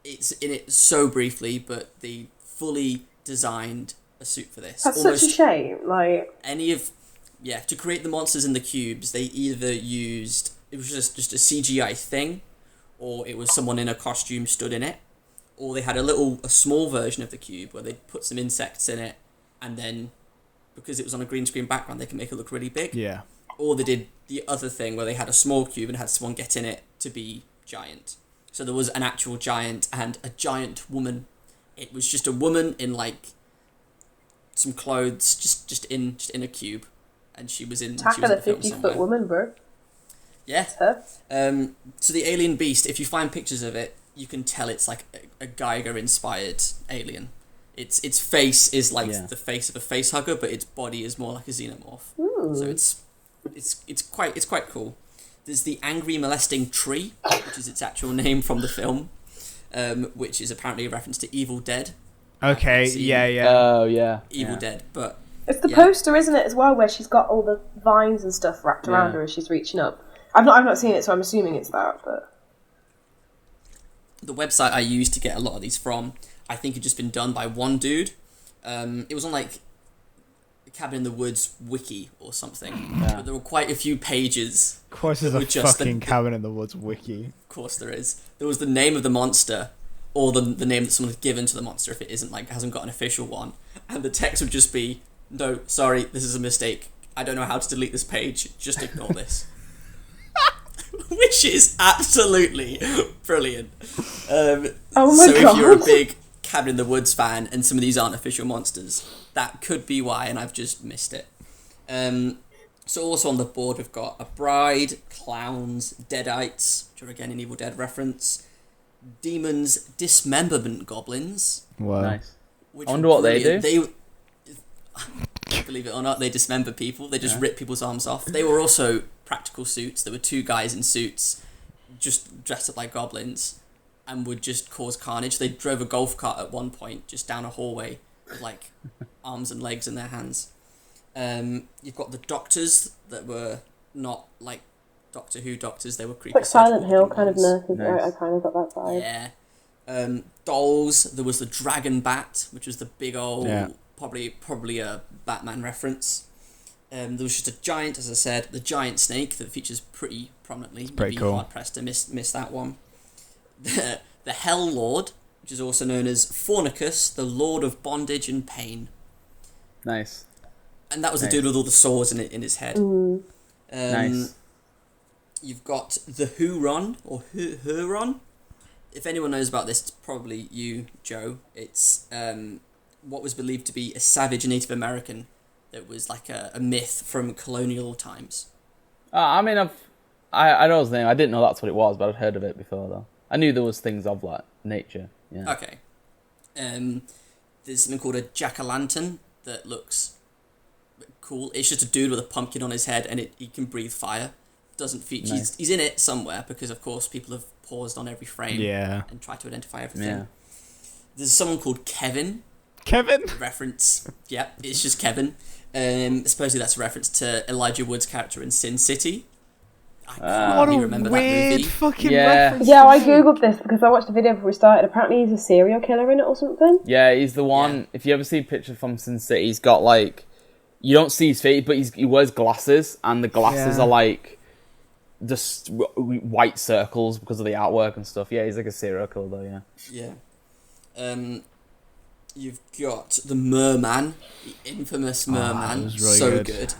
It's in it so briefly, but they fully designed a suit for this. That's such a shame. Like, to create the monsters in the cubes, they either used, it was just a CGI thing, or it was someone in a costume stood in it, or they had a small version of the cube where they put some insects in it, and then because it was on a green screen background, they can make it look really big. Yeah. Or they did the other thing where they had a small cube and had someone get in it to be giant. So there was an actual giant and a giant woman. It was just a woman in like some clothes, just in a cube, and she was in. attack she was of in the the film 50-foot somewhere. woman, bro. Yeah. It's her. So the alien beast, if you find pictures of it, you can tell it's like a Geiger-inspired alien. Its face is like the face of a face hugger, but its body is more like a xenomorph. Ooh. So it's quite cool. There's the angry molesting tree, which is its actual name from the film, which is apparently a reference to Evil Dead. Okay, yeah. Oh, yeah. Evil Dead, but It's the poster, isn't it, as well, where she's got all the vines and stuff wrapped around her as she's reaching up. I've not seen it, so I'm assuming it's that. But the website I used to get a lot of these from, I think had just been done by one dude. It was on like Cabin in the Woods wiki or something. But there were quite a few pages. Of course there's a fucking Cabin in the Woods wiki. Of course there is. There was the name of the monster, or the name that someone's given to the monster if it isn't like hasn't got an official one. And the text would just be, "No, sorry, this is a mistake. I don't know how to delete this page. Just ignore this." Which is absolutely brilliant. oh my so god! if you're a big Cabin in the Woods fan and some of these aren't official monsters, that could be why, and I've just missed it. So also on the board we've got a bride, clowns, deadites, which are again an Evil Dead reference, demons, dismemberment goblins. Wow. Nice. Which I wonder what they do. Believe it or not, they dismember people. They just rip people's arms off. They were also practical suits. There were two guys in suits, just dressed up like goblins, and would just cause carnage. They drove a golf cart at one point just down a hallway with like arms and legs in their hands. You've got the doctors that were not like Doctor Who doctors. They were creepy. Like Silent Hill kind of ones. nurses. Nice. I kind of got that vibe. Yeah. Dolls. There was the Dragon Bat, which was the big old, probably a Batman reference. There was just a giant, as I said, the giant snake that features pretty prominently. It's pretty cool. Hard pressed to miss that one. The Hell Lord, which is also known as Fornicus, the Lord of Bondage and Pain. Nice. And that was the dude with all the swords in his head. Nice. You've got the Huron, or Huron. If anyone knows about this, it's probably you, Joe. It's what was believed to be a savage Native American that was like a myth from colonial times. I mean, I know his name. I didn't know that's what it was, but I'd heard of it before, though. I knew there was things of, like, nature. Yeah. Okay. There's something called a jack-o'-lantern that looks cool. It's just a dude with a pumpkin on his head, and he can breathe fire. Doesn't feature. Nice. He's in it somewhere because, of course, people have paused on every frame and tried to identify everything. Yeah. There's someone called Kevin. Kevin? Reference. Yeah, it's just Kevin. Supposedly that's a reference to Elijah Wood's character in Sin City. I can't What really a remember weird that movie. fucking Yeah. reference. Yeah, I googled this because I watched the video before we started. Apparently he's a serial killer in it or something. Yeah, he's the one. Yeah. If you ever see a picture from Sin City, he's got, like... You don't see his face, but he wears glasses, and the glasses are, like, just white circles because of the artwork and stuff. Yeah, he's like a serial killer, though, yeah. Yeah. You've got the Merman, the infamous Merman. that was really good.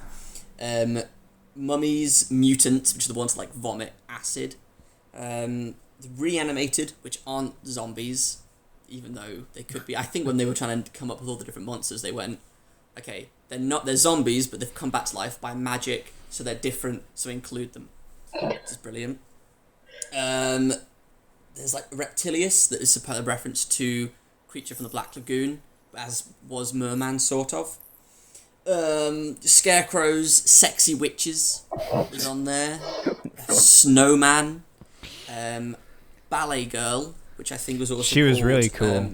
Mummies, mutants, which are the ones that like vomit acid. The reanimated, which aren't zombies, even though they could be. I think when they were trying to come up with all the different monsters, they went, okay, they're zombies, but they've come back to life by magic, so they're different, so include them. This is brilliant. There's like Reptilius, that is a reference to Creature from the Black Lagoon, as was Merman, sort of. Scarecrows, Sexy Witches is on there. Snowman. Ballet Girl, which I think was also She was called, really cool.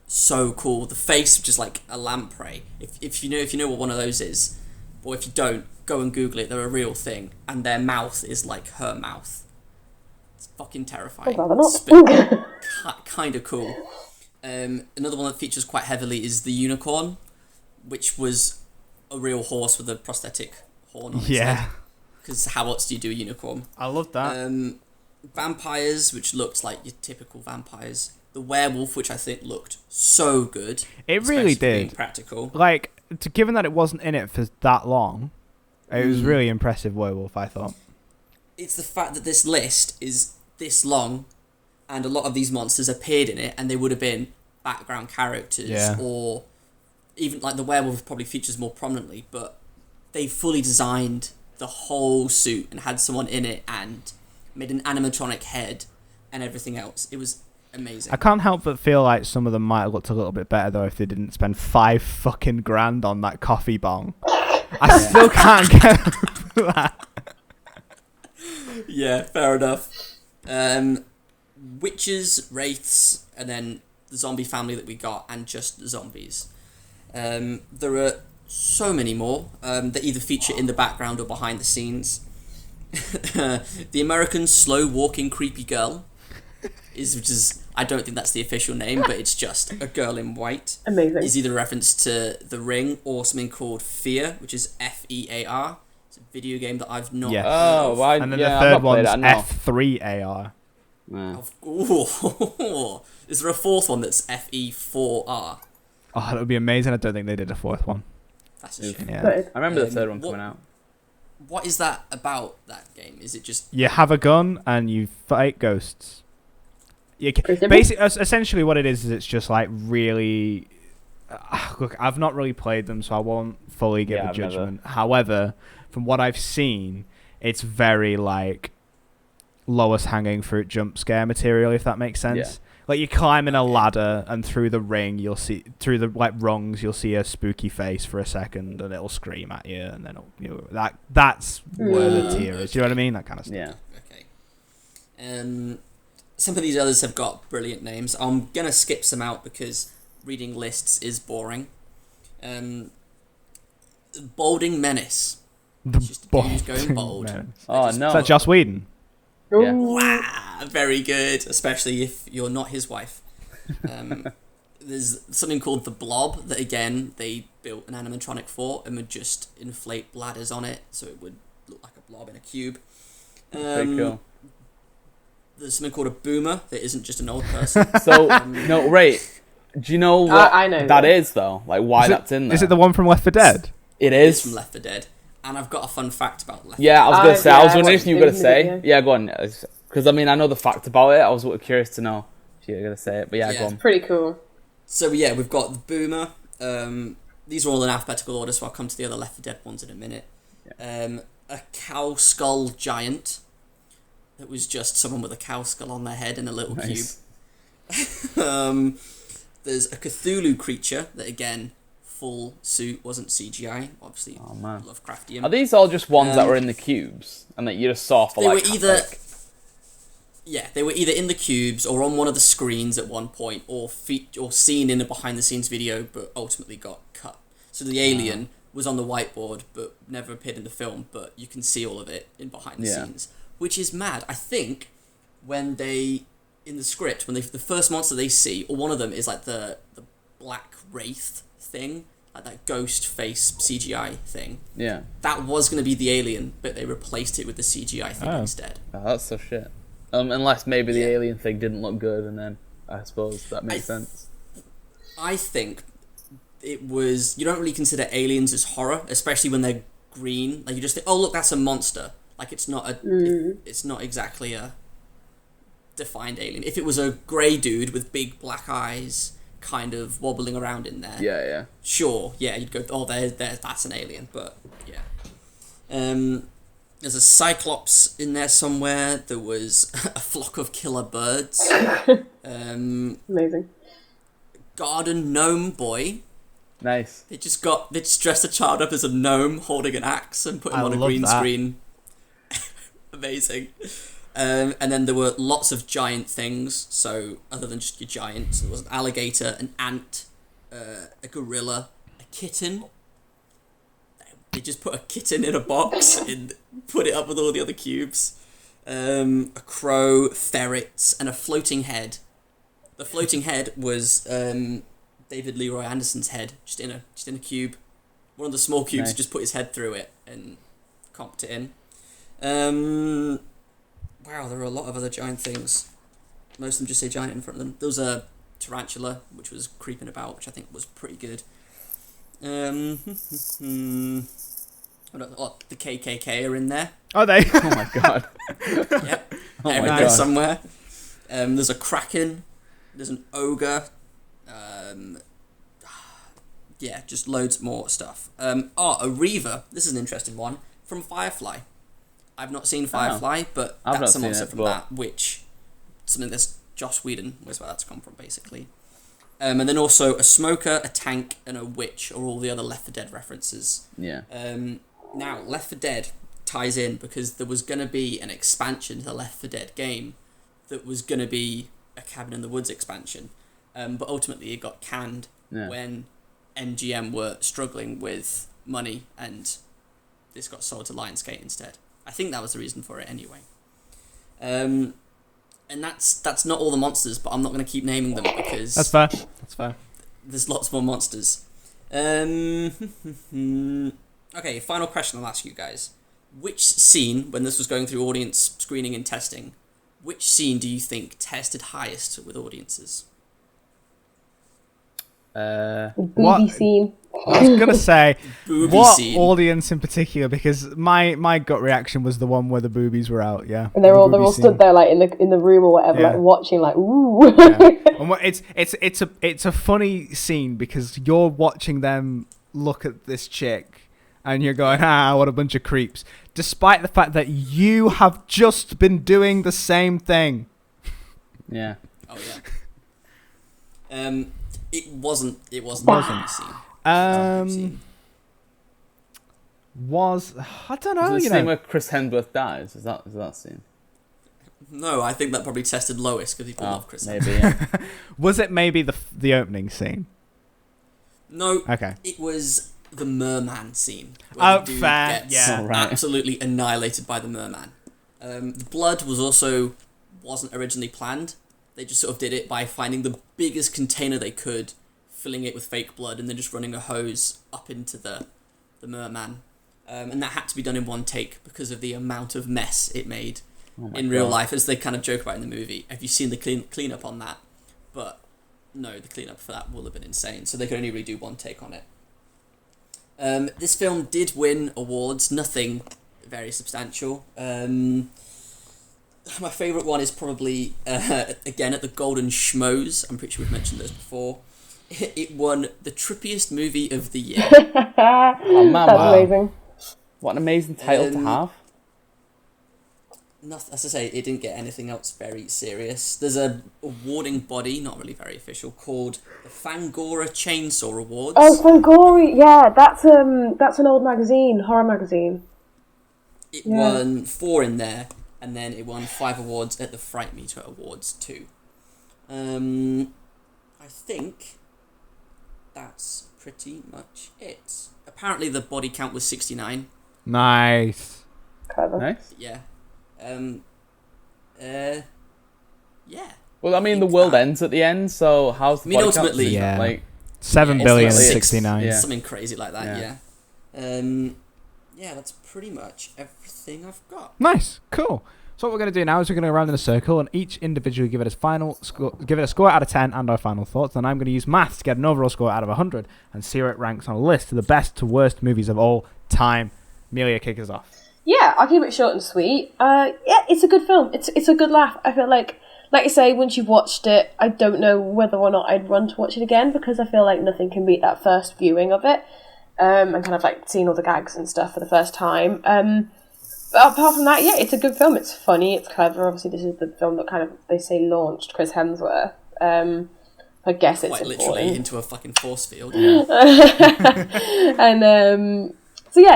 So cool. The face, which is like a lamprey. If you know what one of those is, or if you don't, go and Google it. They're a real thing, and their mouth is like her mouth. It's fucking terrifying. I'd rather not. Kind of cool. Another one that features quite heavily is the unicorn, which was a real horse with a prosthetic horn on its head. Because how else do you do a unicorn? I love that. Vampires, which looked like your typical vampires. The werewolf, which I think looked so good. It really especially being did. practical. Like, given that it wasn't in it for that long, it was really impressive werewolf, I thought. It's the fact that this list is this long, and a lot of these monsters appeared in it, and they would have been background characters, or even like the werewolf probably features more prominently, but they fully designed the whole suit and had someone in it and made an animatronic head and everything else. It was amazing. I can't help but feel like some of them might have looked a little bit better though if they didn't spend $5 fucking grand on that coffee bong. I still can't get over that. Yeah, fair enough. Witches, wraiths, and then the zombie family that we got, and just zombies. There are so many more that either feature in the background or behind the scenes. The American slow walking creepy girl which is I don't think that's the official name, but it's just a girl in white. Amazing. Is either a reference to The Ring or something called Fear, which is FEAR. It's a video game that I've not. Yes. Oh, well, And then yeah, the I've third not played one's it, I know. F3AR. Yeah. Ooh. Is there a fourth one that's FE4R? Oh, that would be amazing. I don't think they did a fourth one. That's a shame. Yeah. I remember the third one coming out. What is that about, that game? Is it just... You have a gun and you fight ghosts. Pretty simple. Basically, essentially what it is it's just like really look, I've not really played them, so I won't fully give a judgment. However, from what I've seen, it's very like lowest hanging fruit jump scare material, if that makes sense. Yeah. Like you're climbing a ladder, and through the ring, you'll see through the like rungs, you'll see a spooky face for a second, and it'll scream at you, and then that's where the tear is. You know what I mean? That kind of stuff. Yeah. Okay. Some of these others have got brilliant names. I'm gonna skip some out because reading lists is boring. Balding Menace. Just a dude who's going bald. Oh no! Is that Joss Whedon? Yeah. Wow, very good, especially if you're not his wife. There's something called the Blob that, again, they built an animatronic for and would just inflate bladders on it so it would look like a blob in a cube. Pretty cool. There's something called a boomer that isn't just an old person. So, no, right. Do you know what I know that is, though? Like, why that's in there? Is it the one from Left 4 Dead? It It's is. from Left 4 Dead. And I've got a fun fact about Left 4 Dead. Yeah, I was going to say. I was wondering if you were going to say. Video. Yeah, go on. Because, I mean, I know the fact about it. I was curious to know if you were going to say it. But yeah, go on. Pretty cool. So, yeah, we've got the boomer. These are all in alphabetical order, so I'll come to the other Left 4 Dead ones in a minute. Yeah. A cow skull giant. That was just someone with a cow skull on their head in a little Nice. cube. There's a Cthulhu creature that, again, full suit, wasn't CGI. Obviously, Oh, man. Lovecraftian. Are these all just ones that were in the cubes and that you just saw for They like? were either. Yeah, they were either in the cubes or on one of the screens at one point, or seen in a behind-the-scenes video, but ultimately got cut. So the alien was on the whiteboard, but never appeared in the film. But you can see all of it in behind the scenes, which is mad. I think when they in the script, when the first monster they see, or one of them is like the black wraith thing, like that ghost face CGI thing. Yeah. That was going to be the alien, but they replaced it with the CGI thing instead. Oh, that's so shit. Unless maybe the alien thing didn't look good, and then I suppose that makes sense. I think it was. You don't really consider aliens as horror, especially when they're green. Like you just think, oh look, that's a monster. Like it's not it's not exactly a defined alien. If it was a grey dude with big black eyes, kind of wobbling around in there. Yeah. Sure, yeah, you'd go, oh, there, that's an alien, but yeah. There's a cyclops in there somewhere. There was a flock of killer birds. Amazing. Garden gnome boy. Nice. They just dressed a child up as a gnome holding an axe and put him on a green screen. Amazing. And then there were lots of giant things. So other than just your giants, there was an alligator, an ant, a gorilla, a kitten. They just put a kitten in a box and put it up with all the other cubes. A crow, ferrets, and a floating head. The floating head was David Leroy Anderson's head, just in a cube. One of the small cubes, just put his head through it and comped it in. Wow, there were a lot of other giant things. Most of them just say giant in front of them. There was a tarantula, which was creeping about, which I think was pretty good. The KKK are in there. Are they? Oh my god. Yep. They're in there somewhere. There's a kraken. There's an ogre. Yeah, just loads more stuff. A reaver. This is an interesting one. From Firefly. I've not seen Firefly, but that's a monster from that, which something that's Joss Whedon was where that's come from, basically. And then also a smoker, a tank, and a witch are all the other Left 4 Dead references. Yeah. Now, Left 4 Dead ties in because there was going to be an expansion to the Left 4 Dead game that was going to be a Cabin in the Woods expansion. But ultimately it got canned when MGM were struggling with money and this got sold to Lionsgate instead. I think that was the reason for it anyway. And that's not all the monsters, but I'm not going to keep naming them because... That's fair. There's lots more monsters. Okay, final question I'll ask you guys. Which scene, when this was going through audience screening and testing, which scene do you think tested highest with audiences? The booby scene. I was gonna say Booby what scene. audience in particular, because my gut reaction was the one where the boobies were out. Yeah, And they're all stood there like in the room or whatever, Yeah. like watching, like ooh. Yeah. And it's a funny scene because you're watching them look at this chick and you're going, what a bunch of creeps, despite the fact that you have just been doing the same thing. Yeah. Oh yeah. It wasn't a booby scene. Was I don't know. Is You the scene know, where Chris Hemsworth dies? Is that scene? No, I think that probably tested lowest because people love Chris Hemsworth. Maybe. Yeah. was it maybe the opening scene? No. Okay. It was the merman scene. Where the dude fair. gets Yeah. Oh, right. absolutely annihilated by the merman. The blood wasn't originally planned. They just sort of did it by finding the biggest container they could, filling it with fake blood, and then just running a hose up into the merman. And that had to be done in one take because of the amount of mess it made in real life, as they kind of joke about in the movie. Have you seen the cleanup on that? But no, the cleanup for that will have been insane. So they could only redo one take on it. This film did win awards, nothing very substantial. My favourite one is probably, again, at the Golden Schmoes. I'm pretty sure we've mentioned those before. It won the trippiest movie of the year. Oh, man, That's wow. amazing. What an amazing title to have. As I say, it didn't get anything else very serious. There's a awarding body, not really very official, called the Fangora Chainsaw Awards. Oh, Fangori, yeah, that's an old magazine, horror magazine. It won 4 in there, and then it won 5 awards at the Fright Meter Awards too. I think that's pretty much it. Apparently the body count was 69. Nice. Clever. Nice. Yeah. Yeah. Well, I mean, the world ends at the end, so how's the body count? Ultimately, Yeah. Like, 7,069,000,000. Yeah. something crazy like that. Yeah. Yeah, that's pretty much everything I've got. Nice, cool. So what we're going to do now is we're going to go around in a circle and each individual give it a score out of 10 and our final thoughts. Then I'm going to use maths to get an overall score out of 100 and see where it ranks on a list of the best to worst movies of all time. Amelia, kick us off. Yeah, I'll keep it short and sweet. Yeah, it's a good film. It's a good laugh. I feel like you say, once you've watched it, I don't know whether or not I'd run to watch it again, because I feel like nothing can beat that first viewing of it, and kind of like seeing all the gags and stuff for the first time. But apart from that, yeah, it's a good film. It's funny, it's clever. Obviously, this is the film that kind of, they say, launched Chris Hemsworth. I guess it's Quite important. literally into a fucking force field. And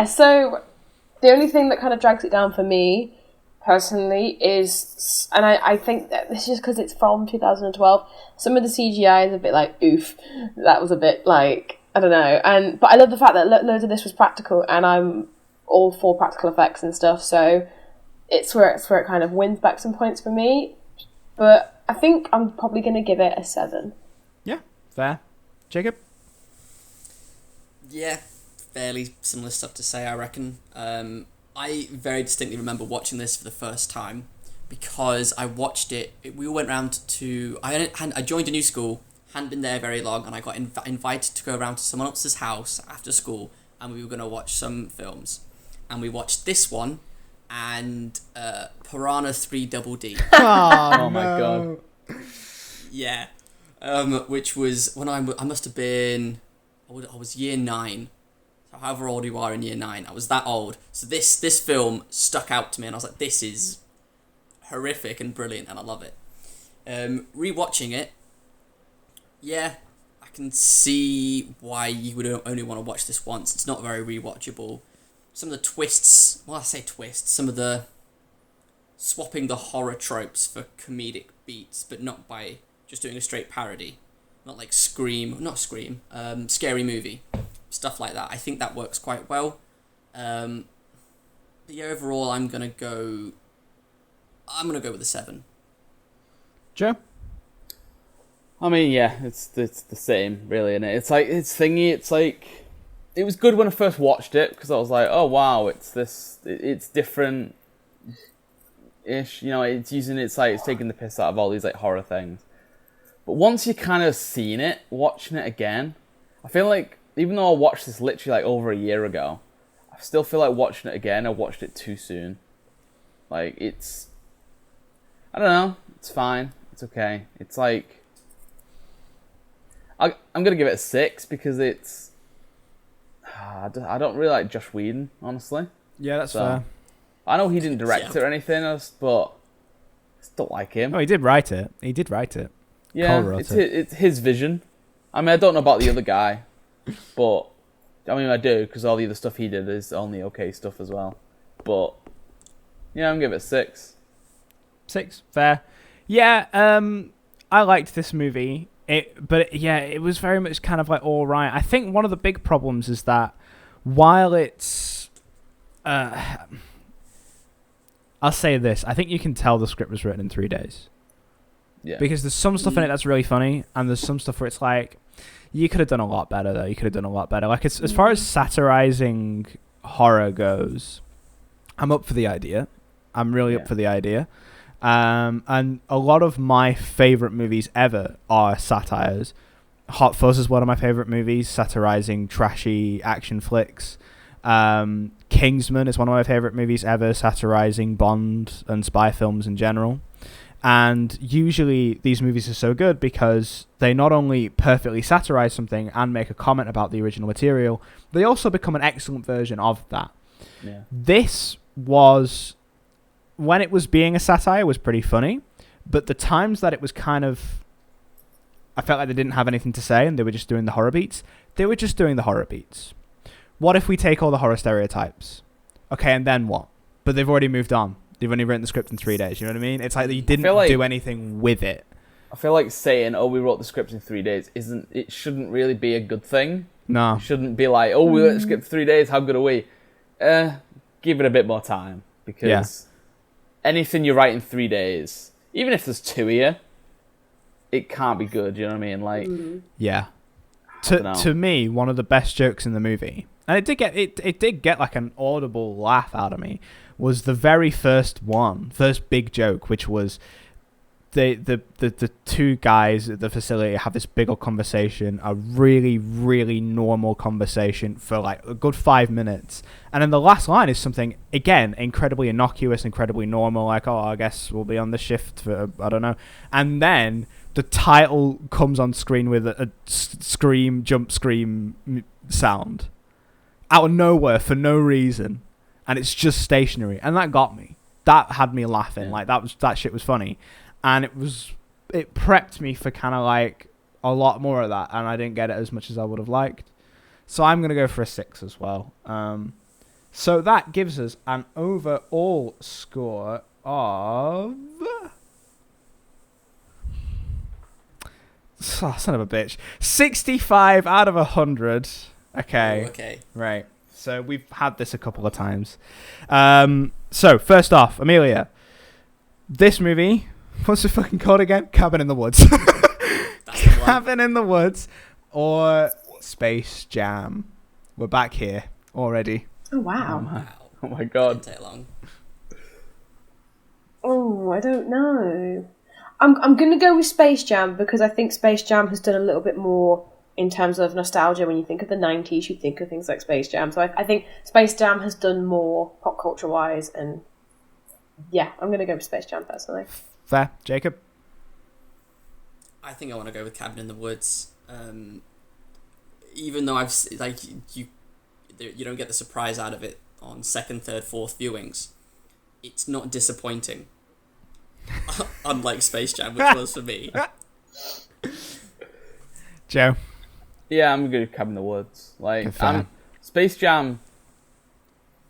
so the only thing that kind of drags it down for me personally is, and I think that this is just because it's from 2012, some of the CGI is a bit like, oof, that was a bit like, I don't know. But I love the fact that loads of this was practical, and I'm all for practical effects and stuff, so it's where it kind of wins back some points for me. But I think I'm probably going to give it a 7. Yeah, fair. Jacob? Yeah, fairly similar stuff to say, I reckon. I very distinctly remember watching this for the first time because I watched it. We all went round to... I joined a new school, hadn't been there very long, and I got invited to go around to someone else's house after school, and we were going to watch some films. And we watched this one and Piranha 3 Double D. Oh my god. Yeah. Which was when I must have been... I was year 9. So however old you are in year 9, I was that old. So this film stuck out to me, and I was like, this is horrific and brilliant, and I love it. Rewatching it, yeah, I can see why you would only want to watch this once. It's not very rewatchable. Some of the twists, well, I say twists, some of the swapping the horror tropes for comedic beats, but not by just doing a straight parody. Not like Scary Movie. Stuff like that. I think that works quite well. But yeah, overall, I'm gonna go with a 7. Joe? I mean, yeah, it's the same, really, isn't it? It's like, it's thingy, it's like... It was good when I first watched it, because I was like, oh, wow, it's different-ish, you know, it's taking the piss out of all these, like, horror things. But once you kind of seen it, watching it again, I feel like, even though I watched this literally like over a year ago, I still feel like watching it again, I watched it too soon. Like, it's... I don't know. It's fine. It's okay. It's like... I'm going to give it a 6 because it's... I don't really like Josh Whedon, honestly. Yeah, that's fair. I know he didn't direct it or anything else, but I just don't like him. Oh, he did write it. Yeah, it's his vision. I mean, I don't know about the other guy, but I mean, I do, because all the other stuff he did is only okay stuff as well. But yeah, I'm going to give it a 6. 6, fair. Yeah, I liked this movie. It was very much kind of like all right. I think one of the big problems is that while it's... I'll say this. I think you can tell the script was written in 3 days. Yeah. Because there's some stuff in it that's really funny, and there's some stuff where it's like, you could have done a lot better, though. You could have done a lot better. Like, as far as satirizing horror goes, I'm up for the idea. I'm really up for the idea. And a lot of my favorite movies ever are satires. Hot Fuzz is one of my favorite movies, satirizing trashy action flicks. Kingsman is one of my favorite movies ever, satirizing Bond and spy films in general. And usually these movies are so good because they not only perfectly satirize something and make a comment about the original material, they also become an excellent version of that. Yeah. This was, when it was being a satire, was pretty funny, but the times that it was kind of, I felt like they didn't have anything to say and they were just doing the horror beats. They were just doing the horror beats. What if we take all the horror stereotypes? Okay, and then what? But they've already moved on. They've only written the script in 3 days. You know what I mean? It's like you didn't do anything with it. I feel like saying, "Oh, we wrote the script in 3 days," shouldn't really be a good thing. No, it shouldn't be like, "Oh, we wrote the script in 3 days. How good are we?" Give it a bit more time, because anything you write in 3 days, even if there's 2 of you, it can't be good. You know what I mean? Like, yeah. To me, one of the best jokes in the movie, and it did get like an audible laugh out of me, was the very first big joke, which was the two guys at the facility have this big old conversation, a really, really normal conversation for like a good 5 minutes. And then the last line is something, again, incredibly innocuous, incredibly normal, like, oh, I guess we'll be on the shift for, I don't know. And then the title comes on screen with a jump scream sound out of nowhere for no reason. And it's just stationary. And that got me. That had me laughing. Yeah. Like, that shit was funny. And it prepped me for kind of like a lot more of that. And I didn't get it as much as I would have liked. So I'm going to go for a 6 as well. So that gives us an overall score of... Oh, son of a bitch. 65 out of 100. Okay. Oh, okay. Right. So we've had this a couple of times. So first off, Amelia, this movie, what's it fucking called again? Cabin in the Woods. Cabin in the Woods or Space Jam. We're back here already. Oh, wow. Oh my god. Didn't take long. Oh, I don't know. I'm going to go with Space Jam because I think Space Jam has done a little bit more in terms of nostalgia. When you think of the 90s, you think of things like Space Jam. So I think Space Jam has done more pop culture-wise. And yeah, I'm going to go with Space Jam personally. Fair. Jacob? I think I want to go with Cabin in the Woods. Even though you don't get the surprise out of it on second, third, fourth viewings, it's not disappointing. Unlike Space Jam, which was for me. Joe? Yeah, I'm good with Cabin in the Woods. Like, Space Jam,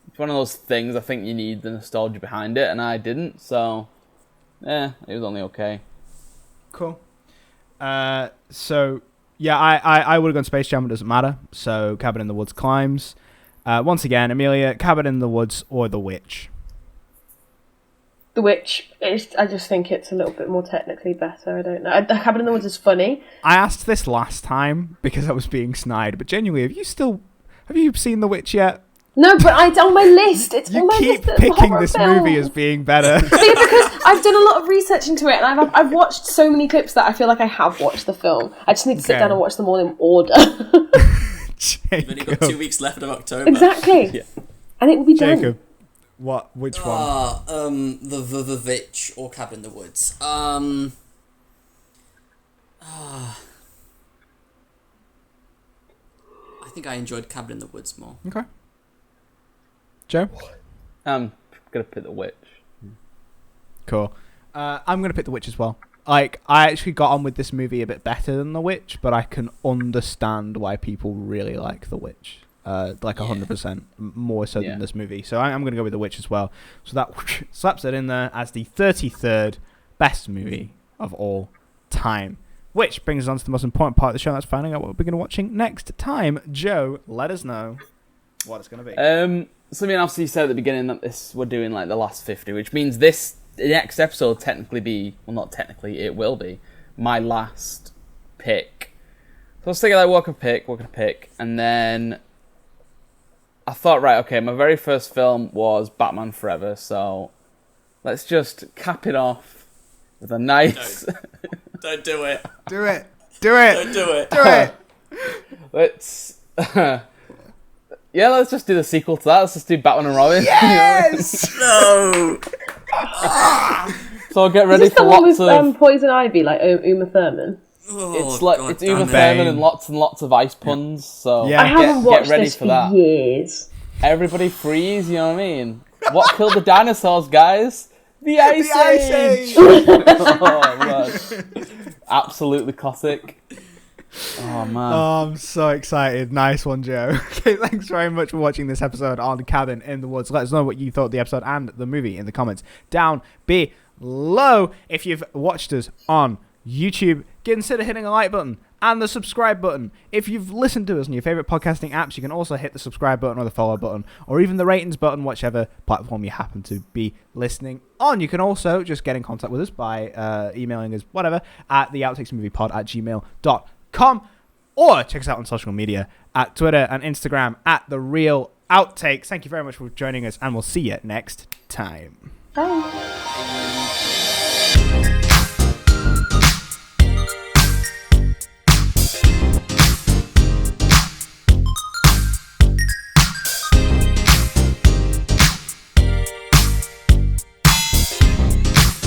it's one of those things I think you need the nostalgia behind it, and I didn't, so it was only okay. Cool. So, yeah, I would have gone Space Jam, it doesn't matter. So, Cabin in the Woods climbs. Once again, Amelia, Cabin in the Woods or The Witch? The Witch, I just think it's a little bit more technically better. I don't know. Cabin in the Woods is funny. I asked this last time because I was being snide, but genuinely, have you seen The Witch yet? No, but it's on my list. It's You on my keep list. picking this movie as being better. But yeah, because I've done a lot of research into it, and I've watched so many clips that I feel like I have watched the film. I just need to sit down and watch them all in order. You've only got 2 weeks left of October. Exactly. Yeah. And it will be done. Jacob, which one? The Vitch or Cabin in the Woods. I think I enjoyed Cabin in the Woods more. Okay. Joe? I'm gonna pick The Witch. Cool. I'm going to pick The Witch as well. Like, I actually got on with this movie a bit better than The Witch, but I can understand why people really like The Witch. 100% more so than this movie. So I'm going to go with The Witch as well. So that slaps it in there as the 33rd best movie of all time. Which brings us on to the most important part of the show. That's finding out what we're going to be watching next time. Joe, let us know what it's going to be. So I mean, obviously you said at the beginning that we're doing like the last 50, which means the next episode it will be my last pick. So I was thinking like what can I pick, and then I thought, right, okay, my very first film was Batman Forever, so let's just cap it off with a nice... Don't do it. Do it. Don't do it. Do it. Let's... let's just do the sequel to that. Let's just do Batman and Robin. Yes! No! So I'll get Is ready this for the one lots with of... Poison Ivy, like Uma Thurman? Oh, it's Uma Thurman and lots of ice puns, so Yeah. I haven't watched get ready this for that. years. Everybody freeze, you know what I mean? What killed the dinosaurs, guys? The Ice Age! Oh, man. Absolutely classic. Oh, man. Oh, I'm so excited. Nice one, Joe. Okay, thanks very much for watching this episode on Cabin in the Woods. Let us know what you thought of the episode and the movie in the comments down below. If you've watched us on YouTube, consider hitting a like button and the subscribe button. If you've listened to us on your favourite podcasting apps, you can also hit the subscribe button or the follow button or even the ratings button, whichever platform you happen to be listening on. You can also just get in contact with us by emailing us, whatever, at the outtakesmoviepod@gmail.com, or check us out on social media at Twitter and Instagram at The Real Outtakes. Thank you very much for joining us, and we'll see you next time. Bye.